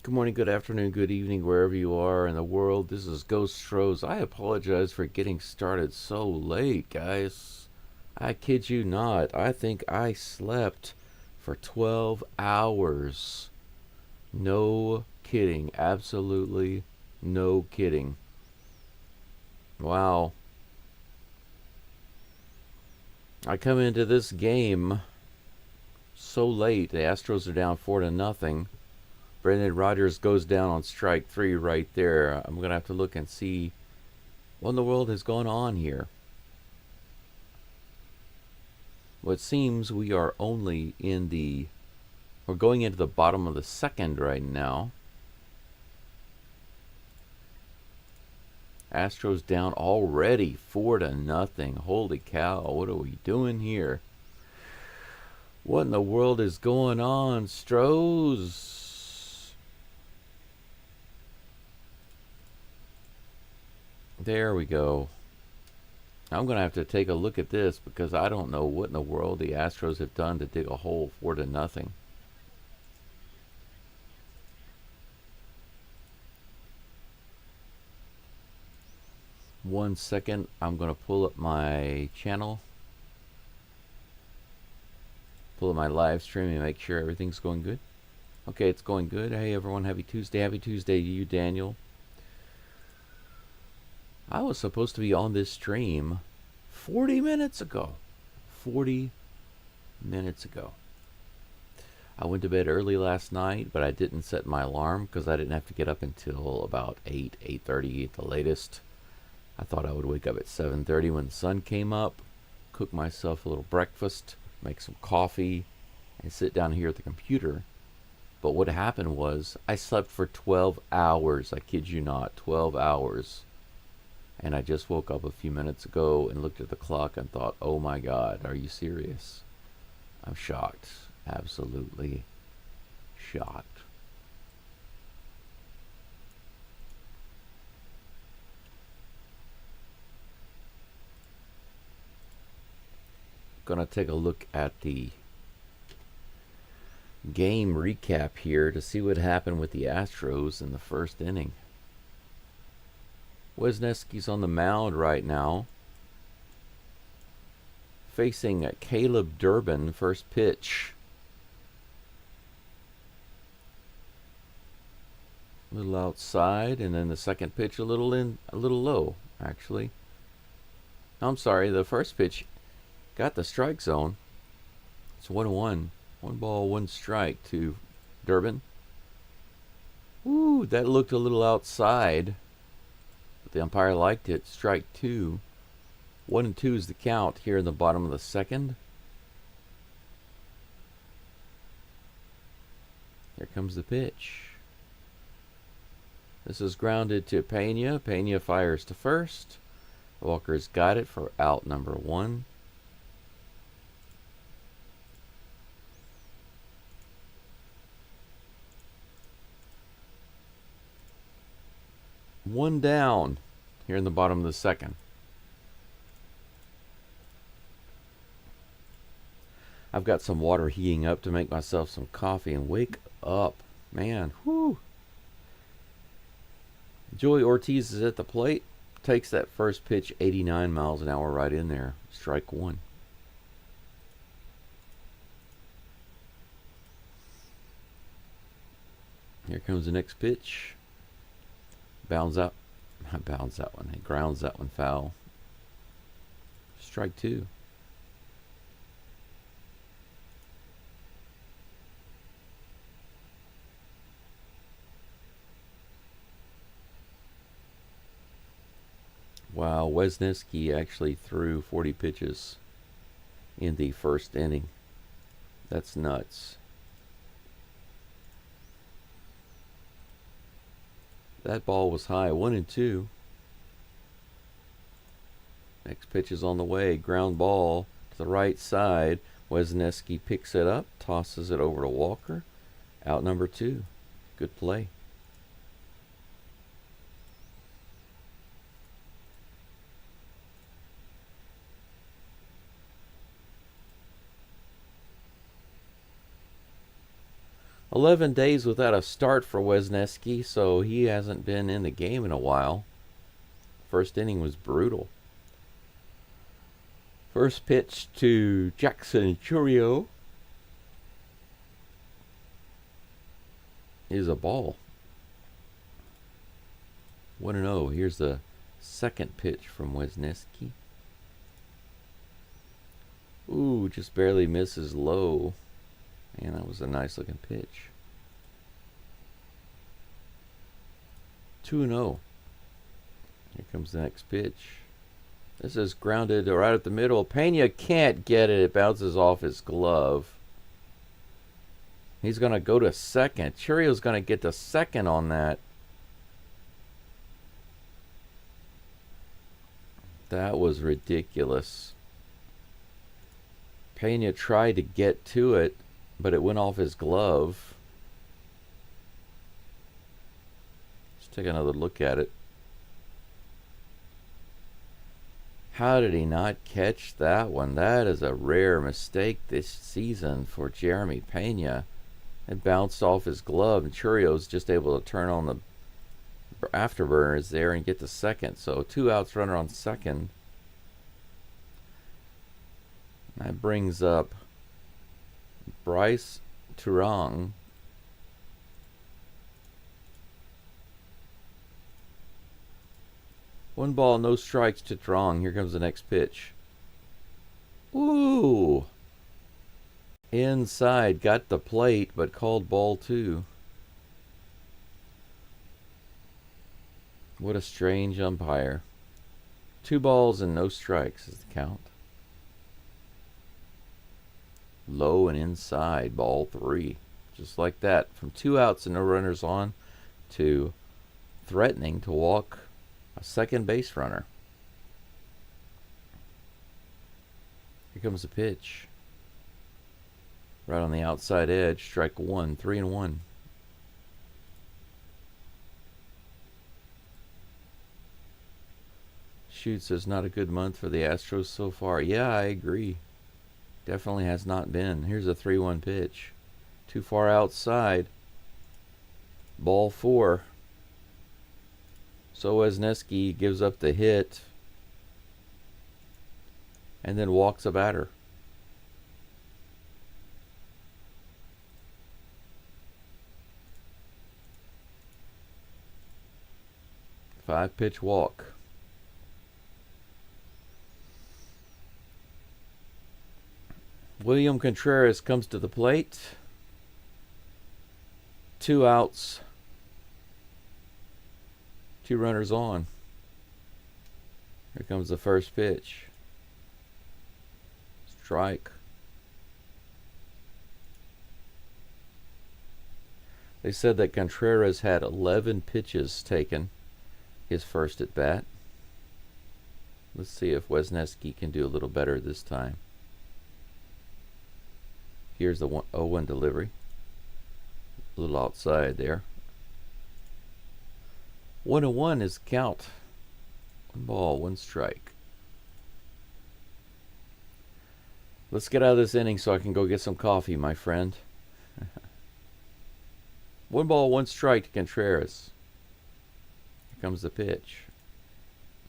Good morning, good afternoon, good evening, wherever you are in the world. This is Ghost Rose. I apologize for getting started so late, guys. I kid you not. I think I slept for 12 hours. No kidding. Absolutely no kidding. Wow. I come into this game so late. The Astros are down 4-0. Brendan Rodgers goes down on strike three right there. I'm going to have to look and see what in the world has gone on here. Well, it seems we are only we're going into the bottom of the second right now. Astros down already 4-0. Holy cow, what are we doing here? What in the world is going on, Stros? There we go. I'm going to have to take a look at this because I don't know what in the world the Astros have done to dig a hole 4-0. One second, I'm going to pull up my channel, pull up my live stream and make sure everything's going good. Okay, it's going good. Hey everyone, happy Tuesday. Happy Tuesday to you, Daniel. I was supposed to be on this stream 40 minutes ago. 40 minutes ago. I went to bed early last night, but I didn't set my alarm because I didn't have to get up until about 8:30 at the latest. I thought I would wake up at 7:30 when the sun came up, cook myself a little breakfast, make some coffee, and sit down here at the computer. But what happened was I slept for 12 hours. I kid you not, 12 hours. And I just woke up a few minutes ago and looked at the clock and thought, oh my God, are you serious? I'm shocked. Absolutely shocked. Gonna take a look at the game recap here to see what happened with the Astros in the first inning. Wisniewski's on the mound right now, facing Caleb Durbin. First pitch. A little outside, and then the second pitch a little low, actually. I'm sorry, the first pitch got the strike zone. It's 1-1. 1 ball, 1 strike to Durbin. Ooh, that looked a little outside. The umpire liked it. Strike 2. 1-2 is the count here in the bottom of the second. Here comes the pitch. This is grounded to Pena. Pena fires to first. Walker's got it for out number 1. One down here in the bottom of the second. I've got some water heating up to make myself some coffee and wake up. Man, whoo. Joey Ortiz is at the plate. Takes that first pitch 89 miles an hour right in there. Strike 1. Here comes the next pitch. Bounds that one. He grounds that one foul. Strike 2. Wow, Wisniewski actually threw 40 pitches in the first inning. That's nuts. That ball was high. 1-2. Next pitch is on the way. Ground ball to the right side. Wisniewski picks it up, tosses it over to Walker. Out number 2. Good play. 11 days without a start for Wesneski, so he hasn't been in the game in a while. First inning was brutal. First pitch to Jackson Chourio is a ball. 1-0. Here's the second pitch from Wesneski. Ooh, just barely misses low. Man, that was a nice looking pitch. 2-0. Here comes the next pitch. This is grounded right at the middle. Pena can't get it. It bounces off his glove. He's going to go to second. Churio's going to get to second on that. That was ridiculous. Pena tried to get to it, but it went off his glove. Let's take another look at it. How did he not catch that one? That is a rare mistake this season for Jeremy Pena. It bounced off his glove, and Churio's just able to turn on the afterburners there and get to second. So 2 outs, runner on second. That brings up Bryce Turang. One ball, no strikes to Turang. Here comes the next pitch. Ooh. Inside, got the plate, but called ball 2. What a strange umpire. 2 balls and no strikes is the count. Low and inside, ball 3. Just like that. From 2 outs and no runners on to threatening to walk a second base runner. Here comes the pitch. Right on the outside edge. Strike 1. 3-1. Shoot says not a good month for the Astros so far. Yeah, I agree. Definitely has not been. Here's a 3-1 pitch. Too far outside. Ball 4. So Wesneski gives up the hit and then walks a batter. Five-pitch walk. William Contreras comes to the plate. 2 outs. 2 runners on. Here comes the first pitch. Strike. They said that Contreras had 11 pitches taken his first at bat. Let's see if Wesneski can do a little better this time. Here's the 0-1 delivery. A little outside there. 1-1 is the count. 1 ball, 1 strike. Let's get out of this inning so I can go get some coffee, my friend. 1 ball, 1 strike to Contreras. Here comes the pitch.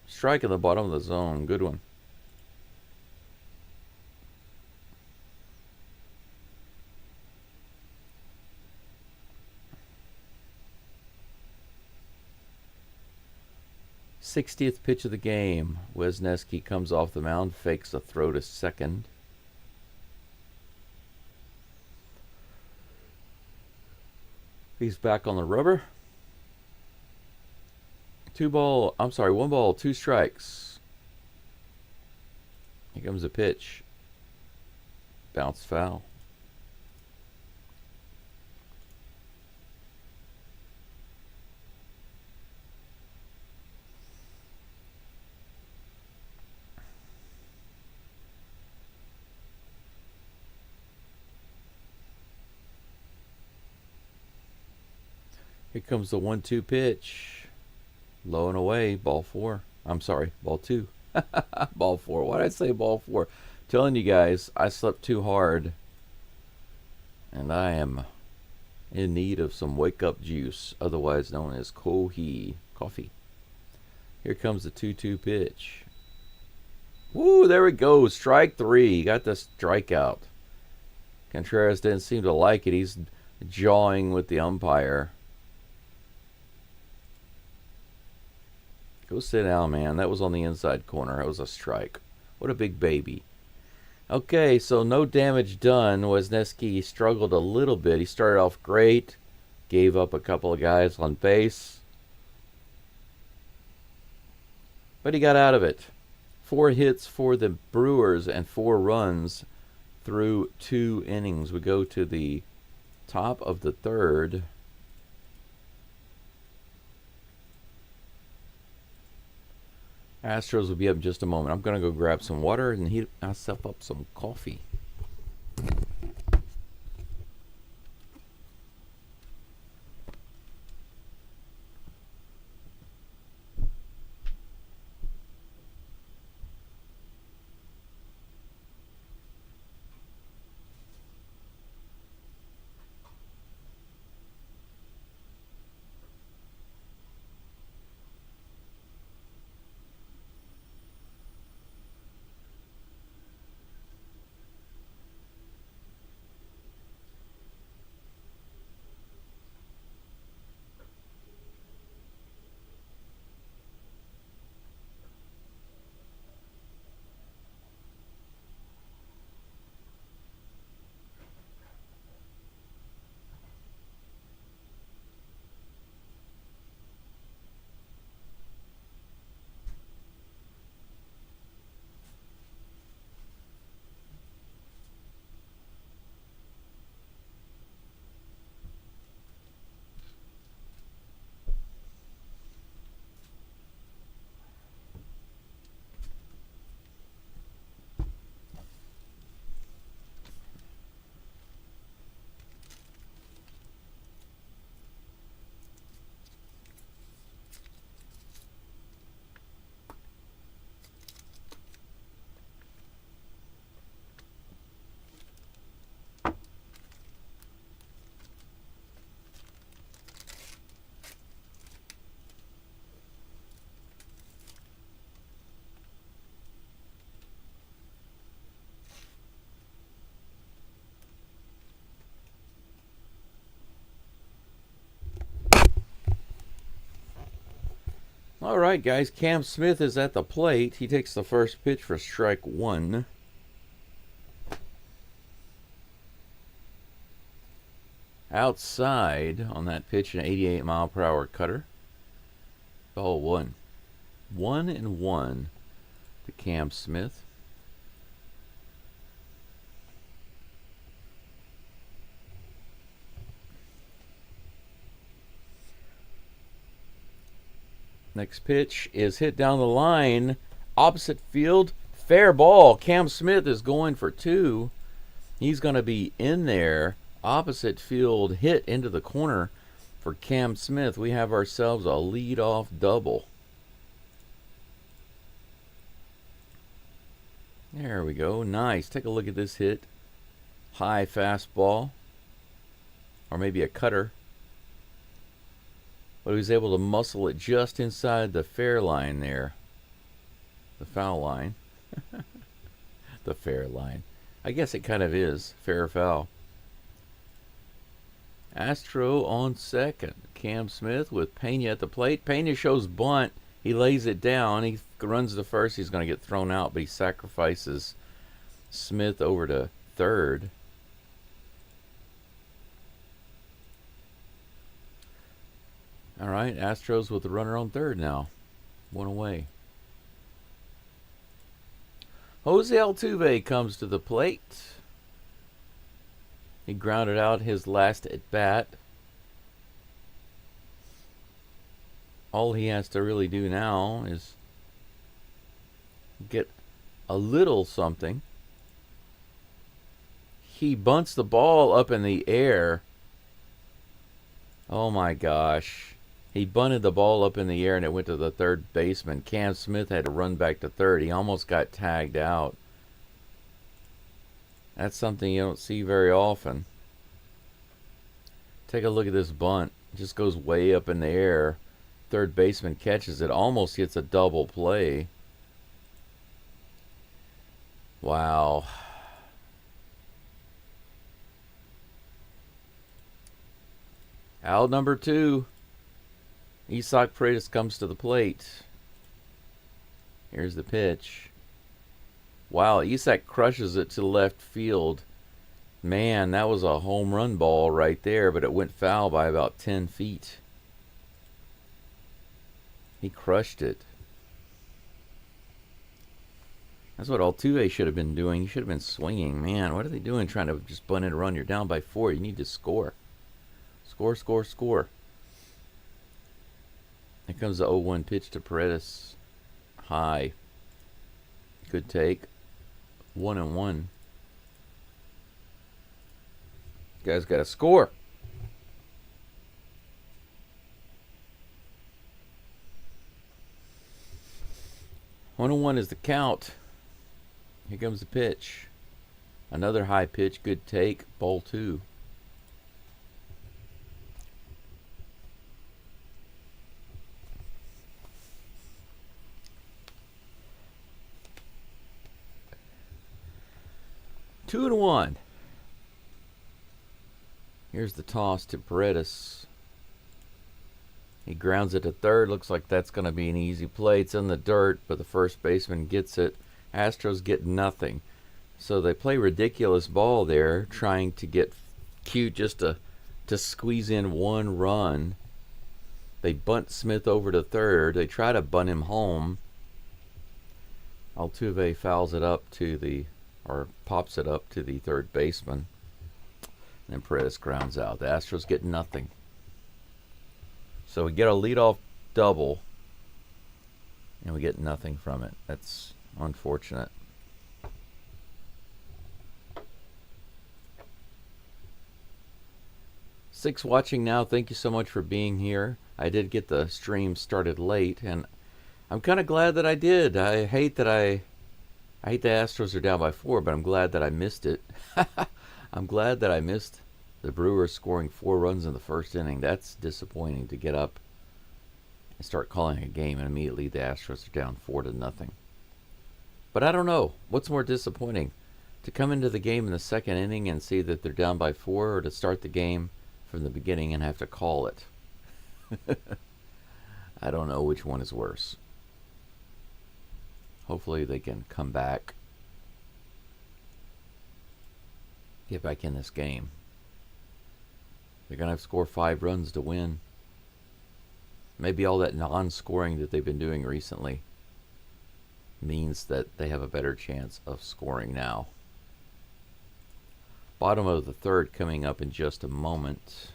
Strike in the bottom of the zone. Good one. '60th pitch of the game. Wesneski comes off the mound, fakes a throw to second. He's back on the rubber. 1 ball, 2 strikes. Here comes the pitch. Bounce foul. Here comes the 1-2 pitch. Low and away. Ball 4. I'm sorry, ball 2. Ball 4. Why did I say ball 4? Telling you guys, I slept too hard. And I am in need of some wake-up juice, otherwise known as coffee. Here comes the 2-2 pitch. Woo, there we go. Strike 3. Got the strikeout. Contreras didn't seem to like it. He's jawing with the umpire. Go sit down, man. That was on the inside corner. That was a strike. What a big baby. Okay, so no damage done. Wesneski struggled a little bit. He started off great. Gave up a couple of guys on base. But he got out of it. 4 hits for the Brewers and 4 runs through 2 innings. We go to the top of the 3rd. Astros will be up in just a moment. I'm going to go grab some water and heat myself up some coffee. All right, guys. Cam Smith is at the plate. He takes the first pitch for strike 1. Outside on that pitch, an 88-mile-per-hour cutter. Ball 1. 1-1 to Cam Smith. Next pitch is hit down the line. Opposite field. Fair ball. Cam Smith is going for 2. He's going to be in there. Opposite field hit into the corner for Cam Smith. We have ourselves a leadoff double. There we go. Nice. Take a look at this hit. High fastball. Or maybe a cutter. But he was able to muscle it just inside the fair line there. The foul line. The fair line. I guess it kind of is. Fair or foul. Astro on second. Cam Smith with Pena at the plate. Pena shows bunt. He lays it down. He runs to first. He's going to get thrown out, but he sacrifices Smith over to third. All right, Astros with the runner on third now. 1 away. Jose Altuve comes to the plate. He grounded out his last at bat. All he has to really do now is get a little something. He bunts the ball up in the air. Oh my gosh. He bunted the ball up in the air and it went to the third baseman. Cam Smith had to run back to third. He almost got tagged out. That's something you don't see very often. Take a look at this bunt. It just goes way up in the air. Third baseman catches it. Almost gets a double play. Wow. Out number 2. Isaac Paredes comes to the plate. Here's the pitch. Wow, Isaac crushes it to left field. Man, that was a home run ball right there, but it went foul by about 10 feet. He crushed it. That's what Altuve should have been doing. He should have been swinging. Man, what are they doing trying to just bunt in a run? You're down by 4. You need to score. Score, score, score. Here comes the 0-1 pitch to Paredes. High. Good take. 1-1. Guy's got to score. One and one is the count. Here comes the pitch. Another high pitch. Good take. Ball 2. Two and 1. Here's the toss to Paredes. He grounds it to third. Looks like that's going to be an easy play. It's in the dirt, but the first baseman gets it. Astros get nothing. So they play ridiculous ball there, trying to get cute just to squeeze in one run. They bunt Smith over to third. They try to bunt him home. Altuve fouls it up to the, or pops it up to the third baseman. And then Paredes grounds out. The Astros get nothing. So we get a leadoff double, and we get nothing from it. That's unfortunate. Six watching now. Thank you so much for being here. I did get the stream started late, and I'm kind of glad that I did. I hate the Astros are down by 4, but I'm glad that I missed it. I'm glad that I missed the Brewers scoring 4 runs in the first inning. That's disappointing to get up and start calling a game, and immediately the Astros are down 4-0. But I don't know. What's more disappointing? To come into the game in the second inning and see that they're down by 4, or to start the game from the beginning and have to call it? I don't know which one is worse. Hopefully they can come back, get back in this game. They're going to have to score 5 runs to win. Maybe all that non-scoring that they've been doing recently means that they have a better chance of scoring now. Bottom of the third coming up in just a moment.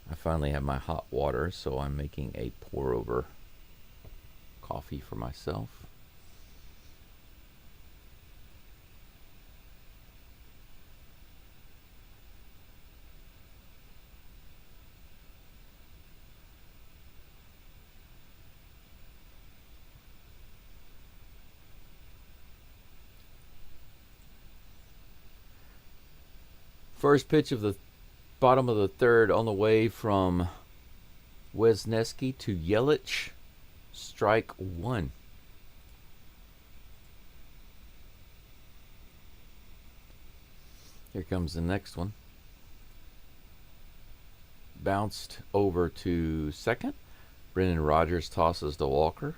I finally have my hot water, so I'm making a pour-over coffee for myself. First pitch of the bottom of the third on the way from Wesneski to Yelich. Strike 1. Here comes the next one. Bounced over to second. Brendan Rodgers tosses to Walker.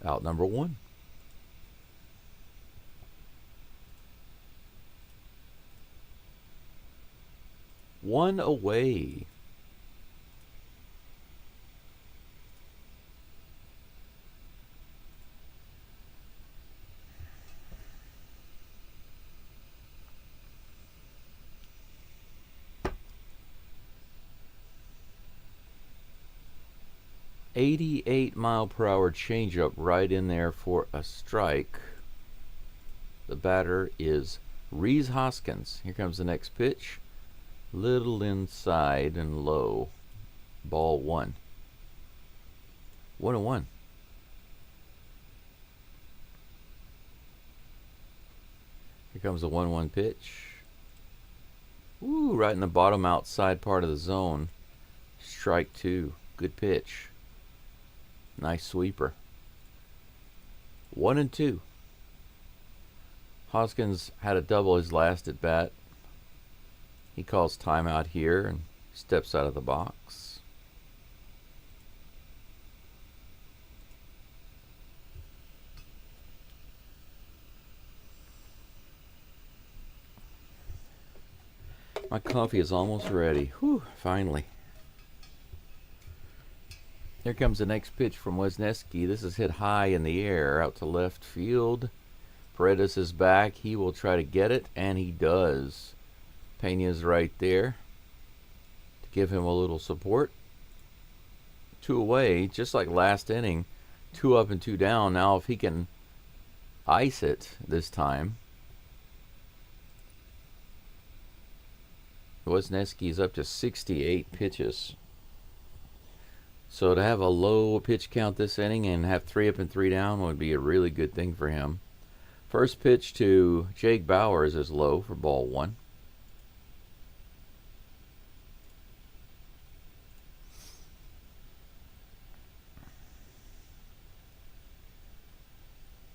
Out number 1. One away. .88-mile-per-hour changeup right in there for a strike. The batter is Rhys Hoskins. Here comes the next pitch. Little inside and low. Ball 1. 1-1. Here comes a 1-1 pitch. Ooh, right in the bottom outside part of the zone. Strike 2. Good pitch. Nice sweeper. 1-2. Hoskins had a double his last at bat. He calls timeout here and steps out of the box. My coffee is almost ready. Whew, finally. Here comes the next pitch from Wisniewski. This is hit high in the air out to left field. Paredes is back. He will try to get it, and he does. Pena's right there to give him a little support. 2 away, just like last inning. 2 up and 2 down. Now if he can ice it this time. Wisniewski's up to 68 pitches. So to have a low pitch count this inning and have 3 up and 3 down would be a really good thing for him. First pitch to Jake Bauers is low for ball 1.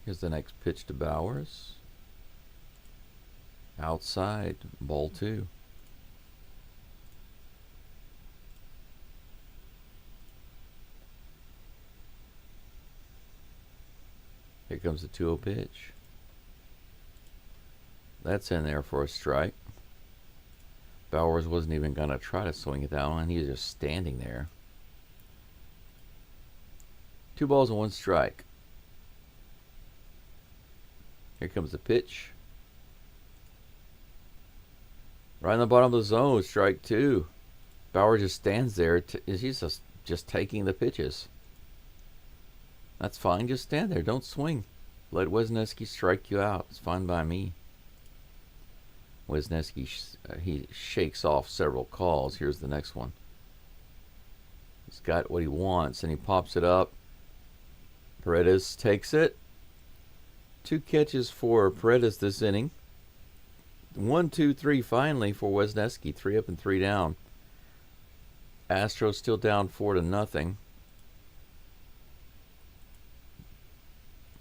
Here's the next pitch to Bauers. Outside, ball 2. Here comes the 2-0 pitch. That's in there for a strike. Bauers wasn't even going to try to swing at that one. He was just standing there. 2 balls and 1 strike. Here comes the pitch. Right in the bottom of the zone, strike 2. Bauer just stands there. He's just taking the pitches. That's fine. Just stand there. Don't swing. Let Wisniewski strike you out. It's fine by me. Wisniewski, he shakes off several calls. Here's the next one. He's got what he wants, and he pops it up. Paredes takes it. 2 catches for Paredes this inning. 1, 2, 3 finally for Wisniewski. 3 up and 3 down. Astros still down 4-0.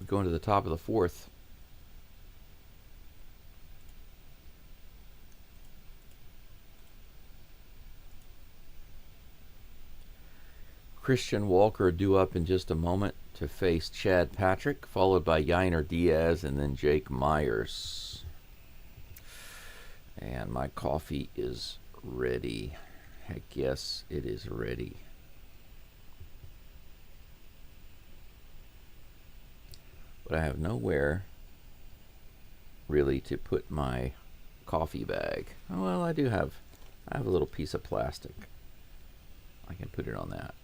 We're going to the top of the 4th. Christian Walker due up in just a moment to face Chad Patrick, followed by Yainer Diaz and then Jake Myers. And my coffee is ready. Heck yes, it is ready. But I have nowhere really to put my coffee bag. Oh, well, I have a little piece of plastic. I can put it on that.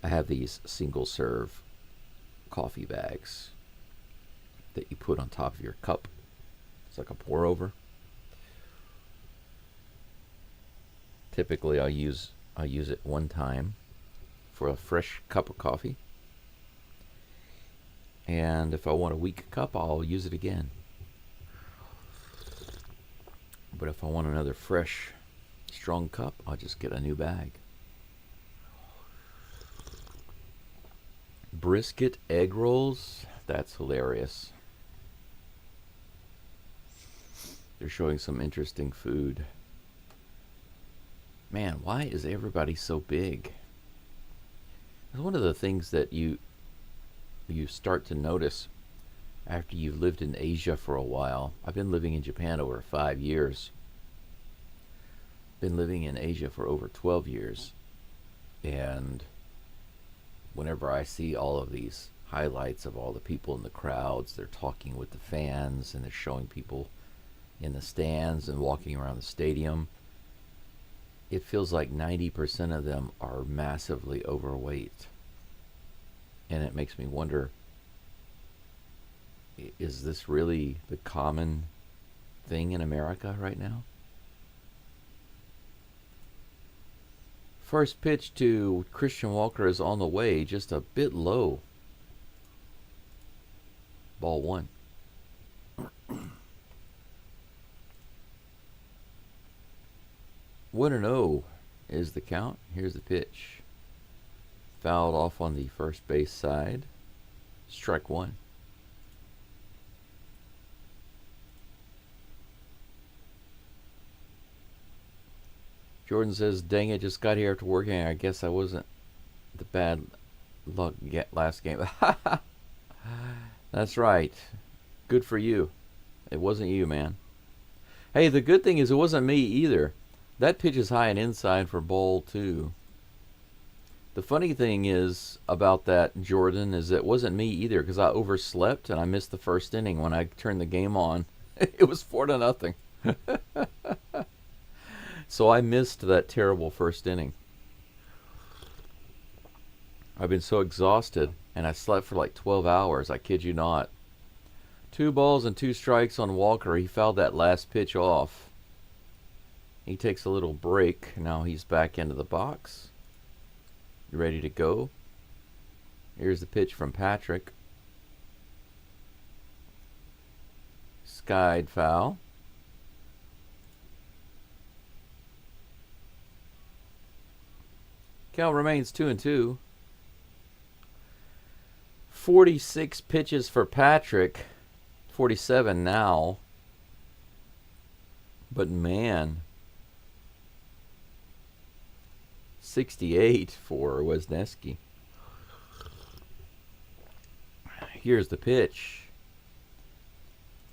I have these single serve coffee bags that you put on top of your cup. It's like a pour over. Typically I'll use it one time for a fresh cup of coffee. And if I want a weak cup, I'll use it again. But if I want another fresh, strong cup, I'll just get a new bag. Brisket egg rolls, that's hilarious. They're showing some interesting food. Man, why is everybody so big? It's one of the things that you start to notice after you've lived in Asia for a while. I've been living in Japan over 5 years. Been living in Asia for over 12 years. And whenever I see all of these highlights of all the people in the crowds, they're talking with the fans and they're showing people in the stands and walking around the stadium, it feels like 90% of them are massively overweight. And it makes me wonder, is this really the common thing in America right now? First pitch to Christian Walker is on the way, just a bit low. Ball 1. 1-0 is the count. Here's the pitch. Fouled off on the first base side. Strike one. Jordan says, dang it, just got here after working. I guess I wasn't the bad luck last game. That's right. Good for you. It wasn't you, man. Hey, the good thing is it wasn't me either. That pitch is high and inside for ball 2. The funny thing is about that, Jordan, is it wasn't me either because I overslept and I missed the first inning when I turned the game on. It was 4-0. So I missed that terrible first inning. I've been so exhausted, and I slept for like 12 hours. I kid you not. 2 balls and 2 strikes on Walker. He fouled that last pitch off. He takes a little break. Now he's back into the box. You ready to go? Here's the pitch from Patrick. Skied foul. Count remains 2-2. 46 pitches for Patrick. 47 now. But man, 68 for Wisniewski. Here's the pitch.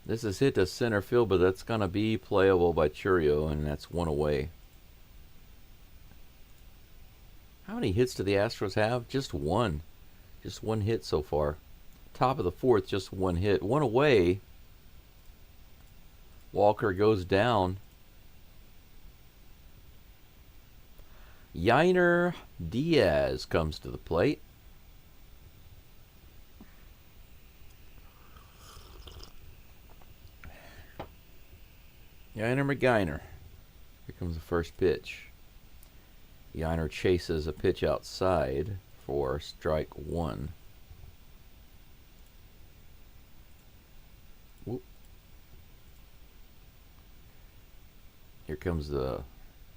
This is hit to center field, but that's going to be playable by Churio, and that's 1 away. How many hits do the Astros have? Just 1. Just 1 hit so far. Top of the 4th, just 1 hit. 1 away. Walker goes down. Yainer Diaz comes to the plate. Yainer McGuiner. Here comes the first pitch. Yainer chases a pitch outside for strike 1. Whoop. Here comes the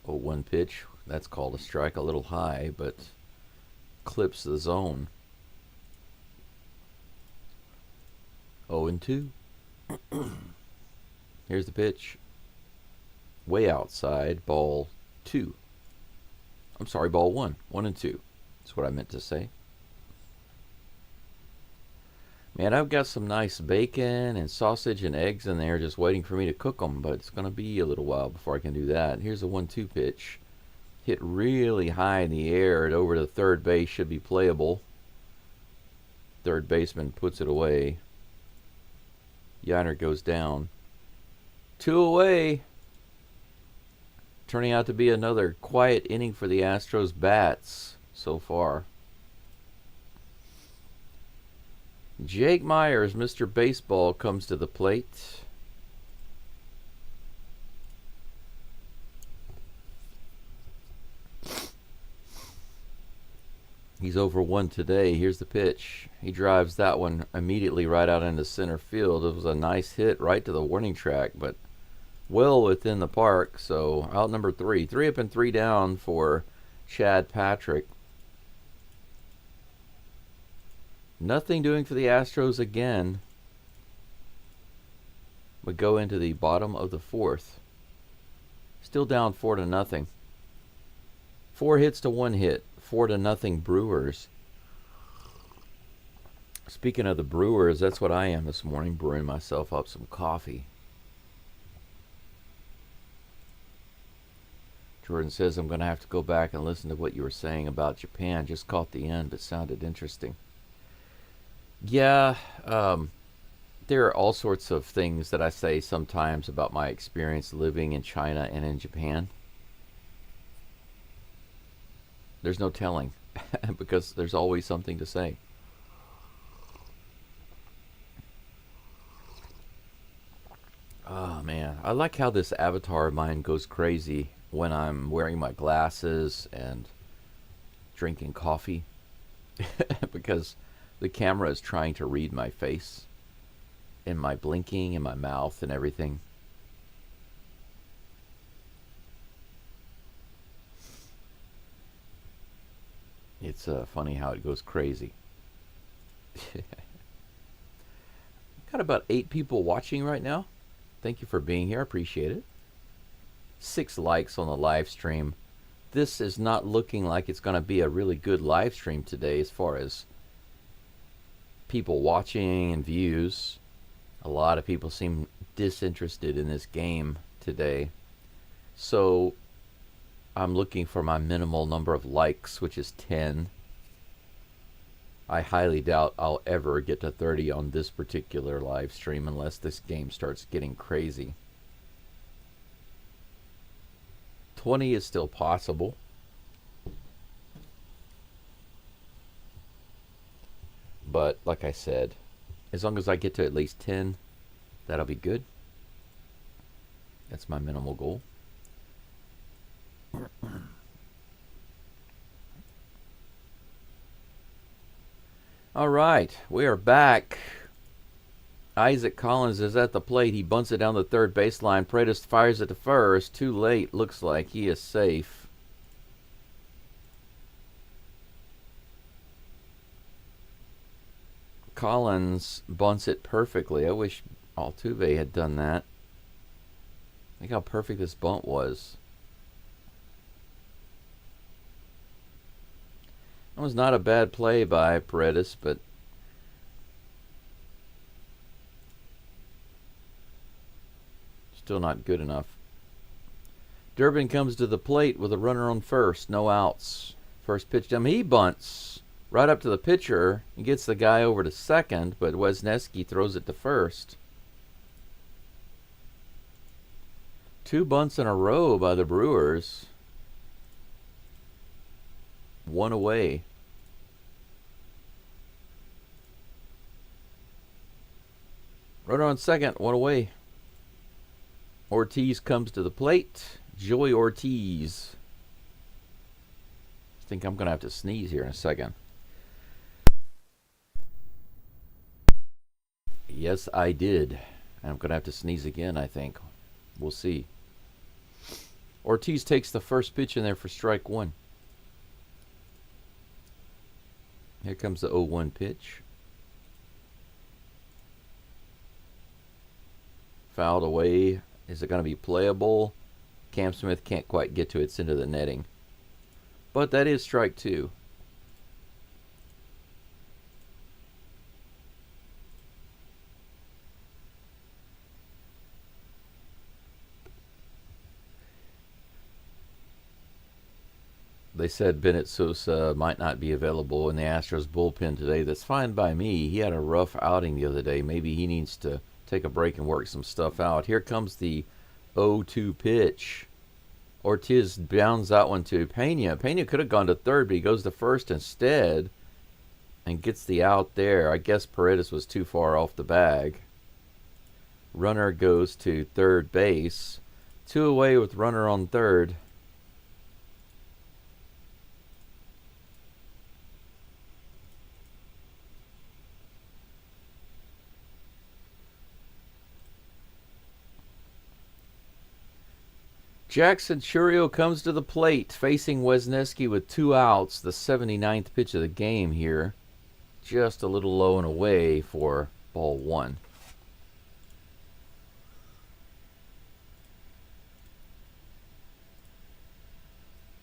0-1 pitch. That's called a strike, a little high, but clips the zone. 0-2. Here's the pitch. Way outside, ball 2. I'm sorry, ball 1. 1-2. That's what I meant to say. Man, I've got some nice bacon and sausage and eggs in there just waiting for me to cook them, but it's going to be a little while before I can do that. Here's a 1-2 pitch. Hit really high in the air and over to third base, should be playable. Third baseman puts it away. Yainer goes down. 2 away. Turning out to be another quiet inning for the Astros bats so far. Jake Myers, Mr. Baseball, comes to the plate. He's over 1 today. Here's the pitch. He drives that one immediately right out into center field. It was a nice hit right to the warning track, but well within the park. So out number 3. 3 up and 3 down for Chad Patrick. Nothing doing for the Astros again. We go into the bottom of the 4th. Still down 4-0. 4 hits to 1 hit. 4-0 Brewers. Speaking of the Brewers, that's what I am this morning, brewing myself up some coffee. Jordan says, I'm going to have to go back and listen to what you were saying about Japan. Just caught the end, but sounded interesting. Yeah, there are all sorts of things that I say sometimes about my experience living in China and in Japan. There's no telling, because there's always something to say. Oh, man. I like how this avatar of mine goes crazy when I'm wearing my glasses and drinking coffee, because the camera is trying to read my face and my blinking and my mouth and everything. It's funny how it goes crazy. Got about 8 people watching right now. Thank you for being here. I appreciate it. 6 likes on the live stream. This is not looking like it's going to be a really good live stream today as far as people watching and views. A lot of people seem disinterested in this game today. So I'm looking for my minimal number of likes, which is 10. I highly doubt I'll ever get to 30 on this particular live stream unless this game starts getting crazy. 20 is still possible. But like I said, as long as I get to at least 10, that'll be good. That's my minimal goal. All right, we are back. Isaac Collins is at the plate. He bunts it down the third baseline. Paredes fires it to first. Too late. Looks like he is safe. Collins bunts it perfectly. I wish Altuve had done that. Think how perfect this bunt was. That was not a bad play by Paredes, but still not good enough. Durbin comes to the plate with a runner on first. No outs. First pitch down. He bunts right up to the pitcher. He gets the guy over to second, but Wisniewski throws it to first. 2 bunts in a row by the Brewers. 1 away. Runner on second, 1 away. Ortiz comes to the plate. Joey Ortiz. I think I'm going to have to sneeze here in a second. Yes, I did. I'm going to have to sneeze again, I think. We'll see. Ortiz takes the first pitch in there for strike 1. Here comes the 0-1 pitch. Fouled away. Is it going to be playable? Cam Smith can't quite get to it. It's into the netting. But that is strike 2. They said Bennett Sosa might not be available in the Astros bullpen today. That's fine by me. He had a rough outing the other day. Maybe he needs to take a break and work some stuff out. Here comes the 0-2 pitch. Ortiz bounds that one to Pena. Pena could have gone to third, but he goes to first instead and gets the out there. I guess Paredes was too far off the bag. Runner goes to third base. 2 away with runner on third. Jackson Chourio comes to the plate, facing Wisniewski with 2 outs. The 79th pitch of the game here. Just a little low and away for ball 1.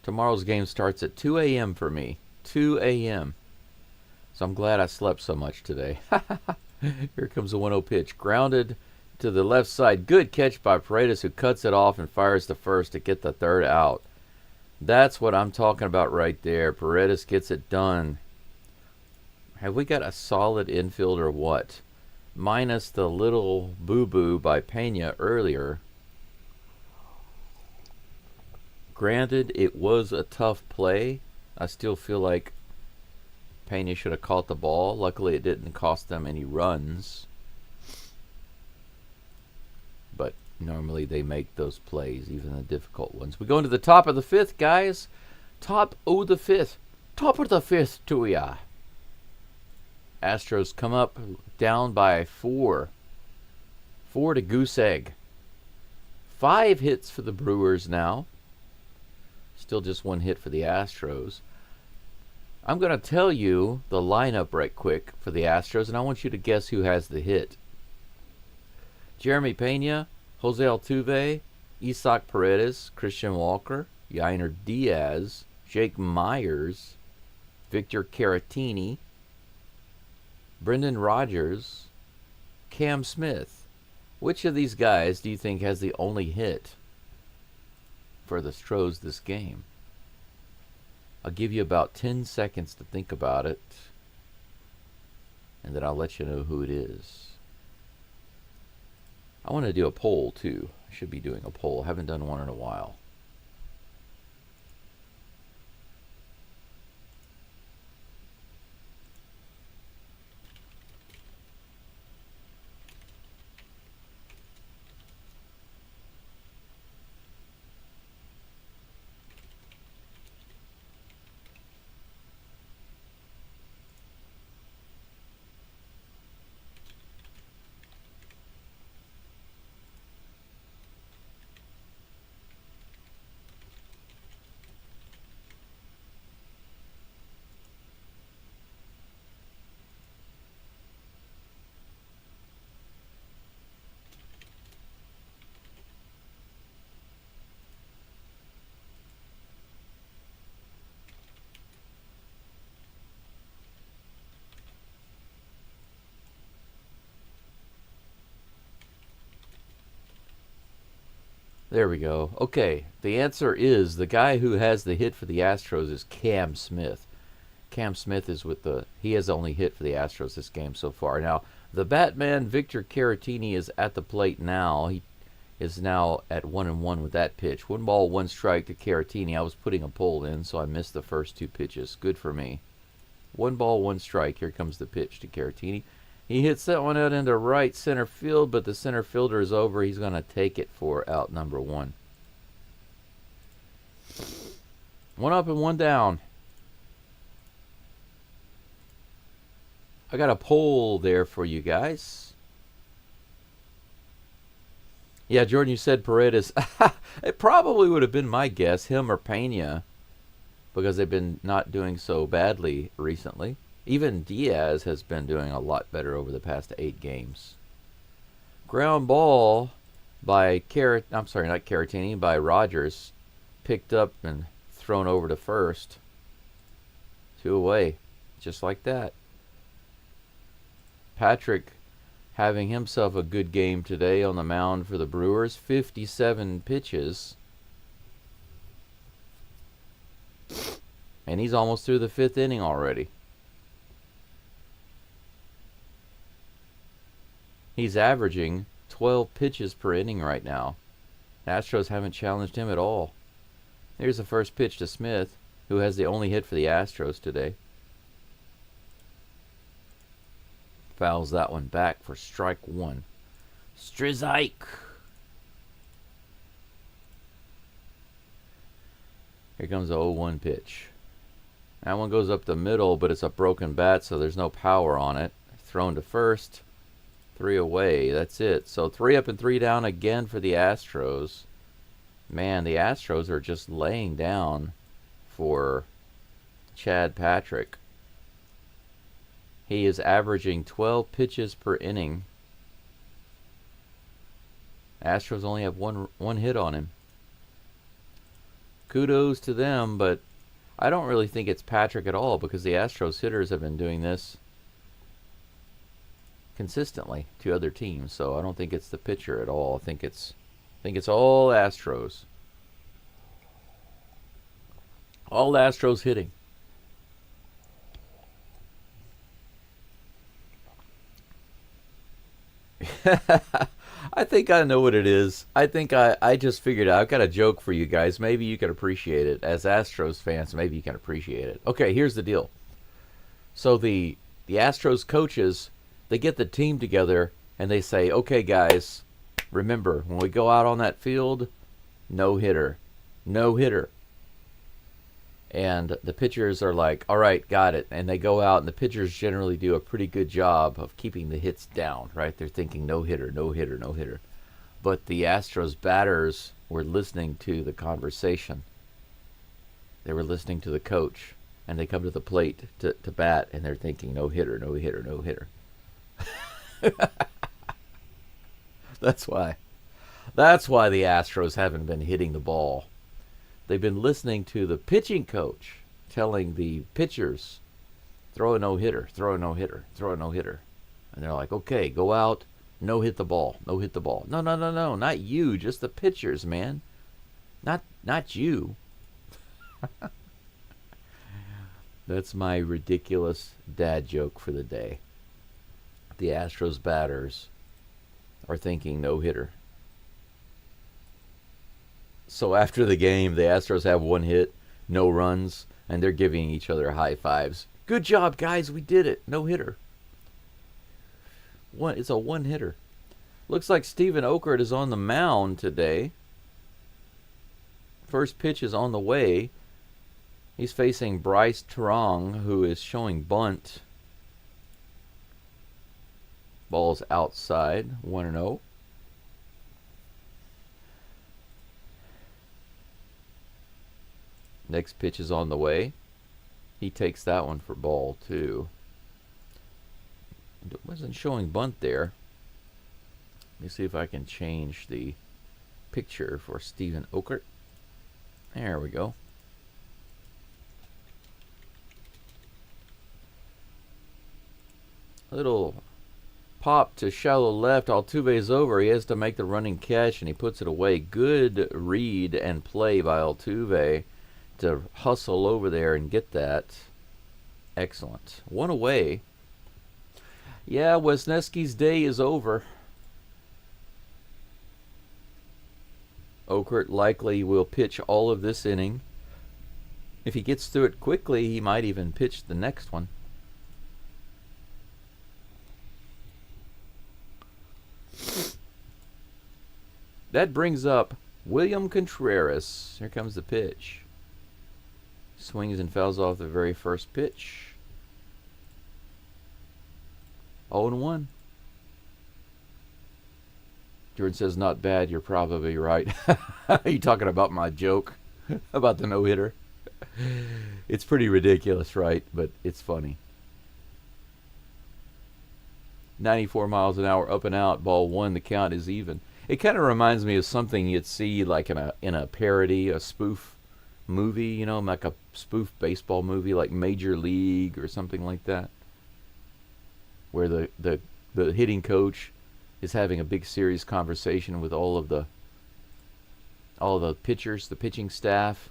Tomorrow's game starts at 2 a.m. for me. 2 a.m. So I'm glad I slept so much today. Here comes a 1-0 pitch. Grounded to the left side. Good catch by Paredes, who cuts it off and fires to first to get the third out. That's what I'm talking about right there. Paredes gets it done. Have we got a solid infield or what? Minus the little boo-boo by Pena earlier. Granted, it was a tough play. I still feel like Pena should have caught the ball. Luckily, it didn't cost them any runs. But normally they make those plays, even the difficult ones. We go into the top of the 5th, guys. Top of the 5th. Top of the 5th to ya. Astros come up down by 4. 4 to goose egg. 5 hits for the Brewers now. Still just 1 hit for the Astros. I'm going to tell you the lineup right quick for the Astros, and I want you to guess who has the hit. Jeremy Pena, Jose Altuve, Isaac Paredes, Christian Walker, Yainer Diaz, Jake Myers, Victor Caratini, Brendan Rodgers, Cam Smith. Which of these guys do you think has the only hit for the Stros this game? I'll give you about 10 seconds to think about it, and then I'll let you know who it is. I want to do a poll, too. I should be doing a poll. I haven't done one in a while. There we go. Okay, the answer is the guy who has the hit for the Astros is Cam Smith. Cam Smith is he has only hit for the Astros this game so far. Now, the Batman Victor Caratini is at the plate now. He is now at 1-1 with that pitch. 1 ball, 1 strike to Caratini. I was putting a poll in, so I missed the first 2 pitches. Good for me. 1 ball, 1 strike. Here comes the pitch to Caratini. He hits that one out into right center field, but the center fielder is over. He's going to take it for out number 1. 1 up and 1 down. I got a poll there for you guys. Yeah, Jordan, you said Paredes. It probably would have been my guess, him or Pena, because they've been not doing so badly recently. Even Diaz has been doing a lot better over the past 8 games. Ground ball by Caratini, by Rodgers, picked up and thrown over to first. 2 away, just like that. Patrick having himself a good game today on the mound for the Brewers. 57 pitches. And he's almost through the 5th inning already. He's averaging 12 pitches per inning right now. The Astros haven't challenged him at all. Here's the first pitch to Smith, who has the only hit for the Astros today. Fouls that one back for strike 1. Strzyk. Here comes the 0-1 pitch. That one goes up the middle, but it's a broken bat, so there's no power on it. Thrown to first. 3 away. That's it. So 3 up and 3 down again for the Astros. Man, the Astros are just laying down for Chad Patrick. He is averaging 12 pitches per inning. Astros only have one hit on him. Kudos to them, but I don't really think it's Patrick at all, because the Astros hitters have been doing this consistently to other teams, so I don't think it's the pitcher at all. I think it's all Astros. All Astros hitting. I think I know what it is. I think I just figured out. I've got a joke for you guys. Maybe you can appreciate it. As Astros fans, maybe you can appreciate it. Okay, here's the deal. So the Astros coaches, they get the team together and they say, okay, guys, remember, when we go out on that field, no hitter. No hitter. And the pitchers are like, all right, got it. And they go out, and the pitchers generally do a pretty good job of keeping the hits down, right? They're thinking no hitter, no hitter, no hitter. But the Astros batters were listening to the conversation. They were listening to the coach. and they come to the plate to bat, and they're thinking no hitter, no hitter, no hitter. That's why. That's why the Astros haven't been hitting the ball. They've been listening to the pitching coach telling the pitchers, throw a no-hitter, throw a no-hitter, throw a no-hitter. And they're like, okay, go out, no hit the ball, no hit the ball. No, no, no, no, not you, just the pitchers, man. Not you. That's my ridiculous dad joke for the day. The Astros batters are thinking no-hitter. So after the game, the Astros have one hit, no runs, and they're giving each other high fives. Good job, guys. We did it. No hitter. It's a one hitter. Looks like Stephen Okert is on the mound today. First pitch is on the way. He's facing Bryce Terang, who is showing bunt. Ball's outside. 1-0. Next pitch is on the way. He takes that one for ball 2. It wasn't showing bunt there. Let me see if I can change the picture for Stephen Okert. There we go. Little pop to shallow left. Altuve's over. He has to make the running catch, and he puts it away. Good read and play by Altuve to hustle over there and get that. Excellent. One away. Yeah, Wisniewski's day is over. Okert likely will pitch all of this inning. If he gets through it quickly, he might even pitch the next one. That brings up William Contreras. Here comes the pitch. Swings and fouls off the very first pitch. 0-1. Jordan says, not bad. You're probably right. Are you talking about my joke about the no-hitter? It's pretty ridiculous, right? But it's funny. 94 miles an hour up and out. Ball 1. The count is even. It kind of reminds me of something you'd see like in a parody, a spoof movie, you know, like a spoof baseball movie like Major League or something like that, where the hitting coach is having a big serious conversation with all of the pitchers, the pitching staff,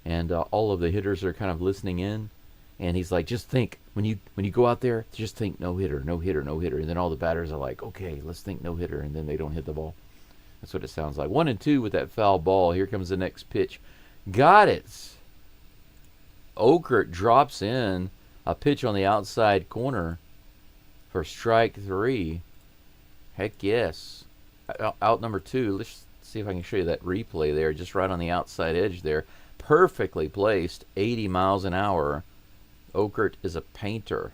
and all of the hitters are kind of listening in, and he's like, just think, when you go out there, just think no hitter, no hitter, no hitter, and then all the batters are like, okay, let's think no hitter, and then they don't hit the ball. That's what it sounds like. 1-2 with that foul ball. Here comes the next pitch. Got it. Okert drops in a pitch on the outside corner for strike 3. Heck yes. Out number 2. Let's see if I can show you that replay there. Just right on the outside edge there. Perfectly placed. 80 miles an hour. Okert is a painter.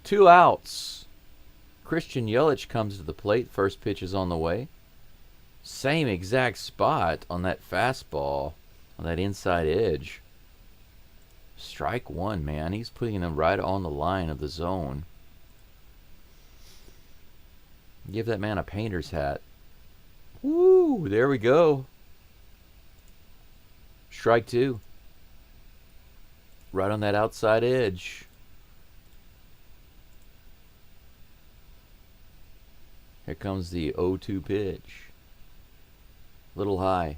2 outs. Christian Yelich comes to the plate. First pitch is on the way. Same exact spot on that fastball, on that inside edge. Strike 1, man. He's putting him right on the line of the zone. Give that man a painter's hat. Woo! There we go. Strike 2. Right on that outside edge. Here comes the 0-2 pitch. Little high.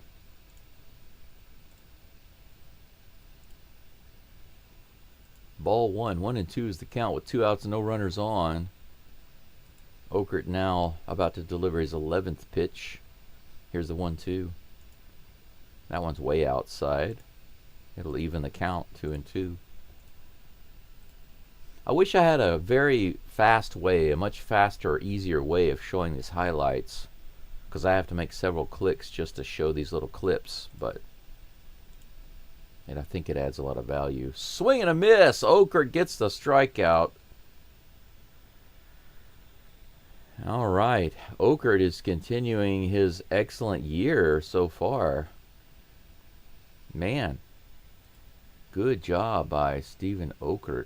Ball 1. 1-2 is the count with 2 outs and no runners on. Okert now about to deliver his 11th pitch. Here's the 1-2. That one's way outside. It'll even the count, 2-2. I wish I had a very fast way, a much faster, easier way of showing these highlights, because I have to make several clicks just to show these little clips, and I think it adds a lot of value. Swing and a miss. Okert gets the strikeout. All right. Okert is continuing his excellent year so far. Man. Good job by Stephen Okert.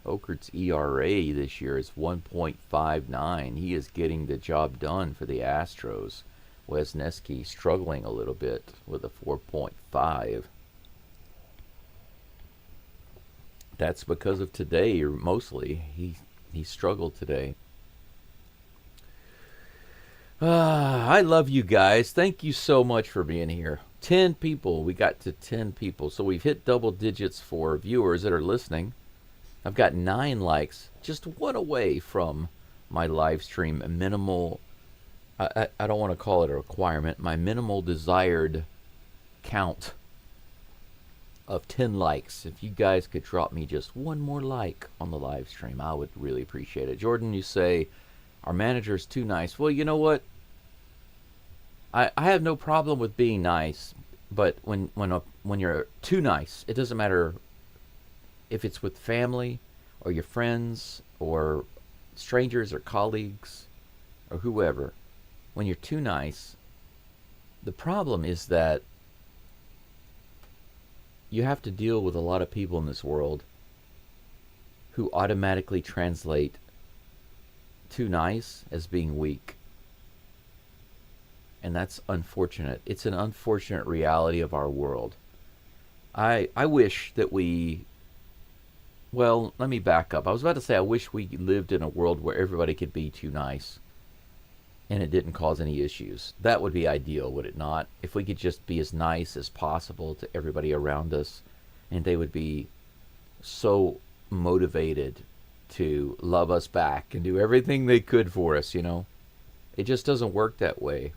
Okert's ERA this year is 1.59. He is getting the job done for the Astros. Wesneski struggling a little bit with a 4.5. That's because of today, mostly. He struggled today. I love you guys. Thank you so much for being here. 10 people. We got to 10 people. So we've hit double digits for viewers that are listening. I've got 9 likes. Just one away from my live stream minimal. I don't want to call it a requirement. My minimal desired count of 10 likes. If you guys could drop me just one more like on the live stream, I would really appreciate it. Jordan, you say our manager's too nice. Well, you know what? I have no problem with being nice, but when you're too nice, it doesn't matter if it's with family or your friends or strangers or colleagues or whoever. When you're too nice, the problem is that you have to deal with a lot of people in this world who automatically translate too nice as being weak. And that's unfortunate. It's an unfortunate reality of our world. I wish that well, let me back up. I was about to say I wish we lived in a world where everybody could be too nice and it didn't cause any issues. That would be ideal, would it not? If we could just be as nice as possible to everybody around us, and they would be so motivated to love us back and do everything they could for us, you know? It just doesn't work that way.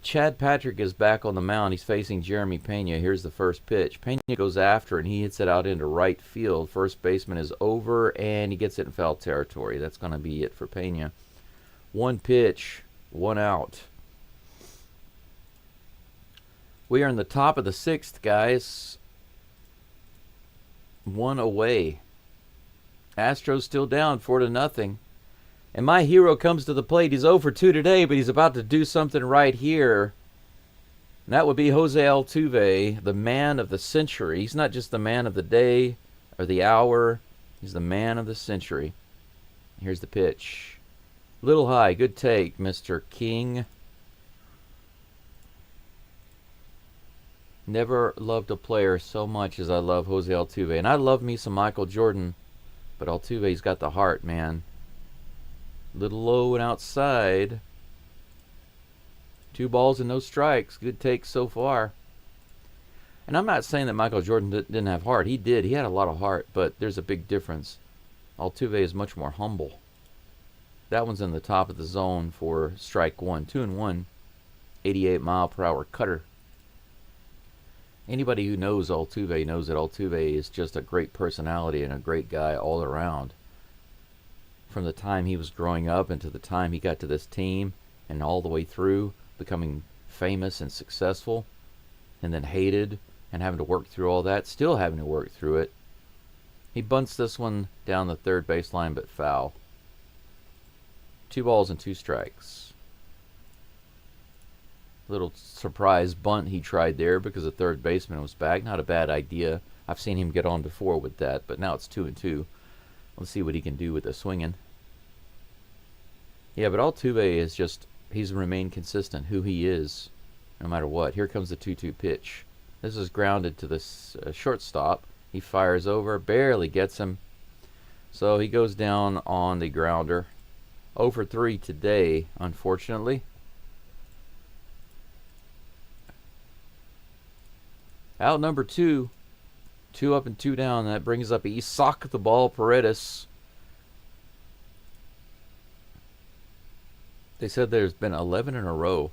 Chad Patrick is back on the mound. He's facing Jeremy Pena. Here's the first pitch. Pena goes after, and he hits it out into right field. First baseman is over, and he gets it in foul territory. That's going to be it for Pena. One pitch, one out. We are in the top of the 6th, guys. 1 away. Astros still down 4-0. And my hero comes to the plate. He's 0 for 2 today, but he's about to do something right here. And that would be Jose Altuve, the man of the century. He's not just the man of the day or the hour. He's the man of the century. Here's the pitch. Little high. Good take, Mr. King. Never loved a player so much as I love Jose Altuve. And I love me some Michael Jordan. But Altuve's got the heart, man. Little low and outside. 2 balls and no strikes. Good take so far. And I'm not saying that Michael Jordan didn't have heart. He did. He had a lot of heart. But there's a big difference. Altuve is much more humble. That one's in the top of the zone for strike 1. 2-1. 88-mile-per-hour cutter. Anybody who knows Altuve knows that Altuve is just a great personality and a great guy all around. From the time he was growing up and to the time he got to this team and all the way through becoming famous and successful and then hated and having to work through all that, still having to work through it. He bunts this one down the third baseline but foul. 2 balls and 2 strikes. Little surprise bunt he tried there because the third baseman was back. Not a bad idea. I've seen him get on before with that, but now it's 2-2. Let's see what he can do with the swinging. Yeah, but Altuve is just, he's remained consistent, who he is, no matter what. Here comes the 2-2 pitch. This is grounded to the shortstop. He fires over, barely gets him. So he goes down on the grounder. 0 for 3 today, unfortunately. Out number 2. 2 up and 2 down. That brings up Isaac the ball Paredes. They said there's been 11 in a row.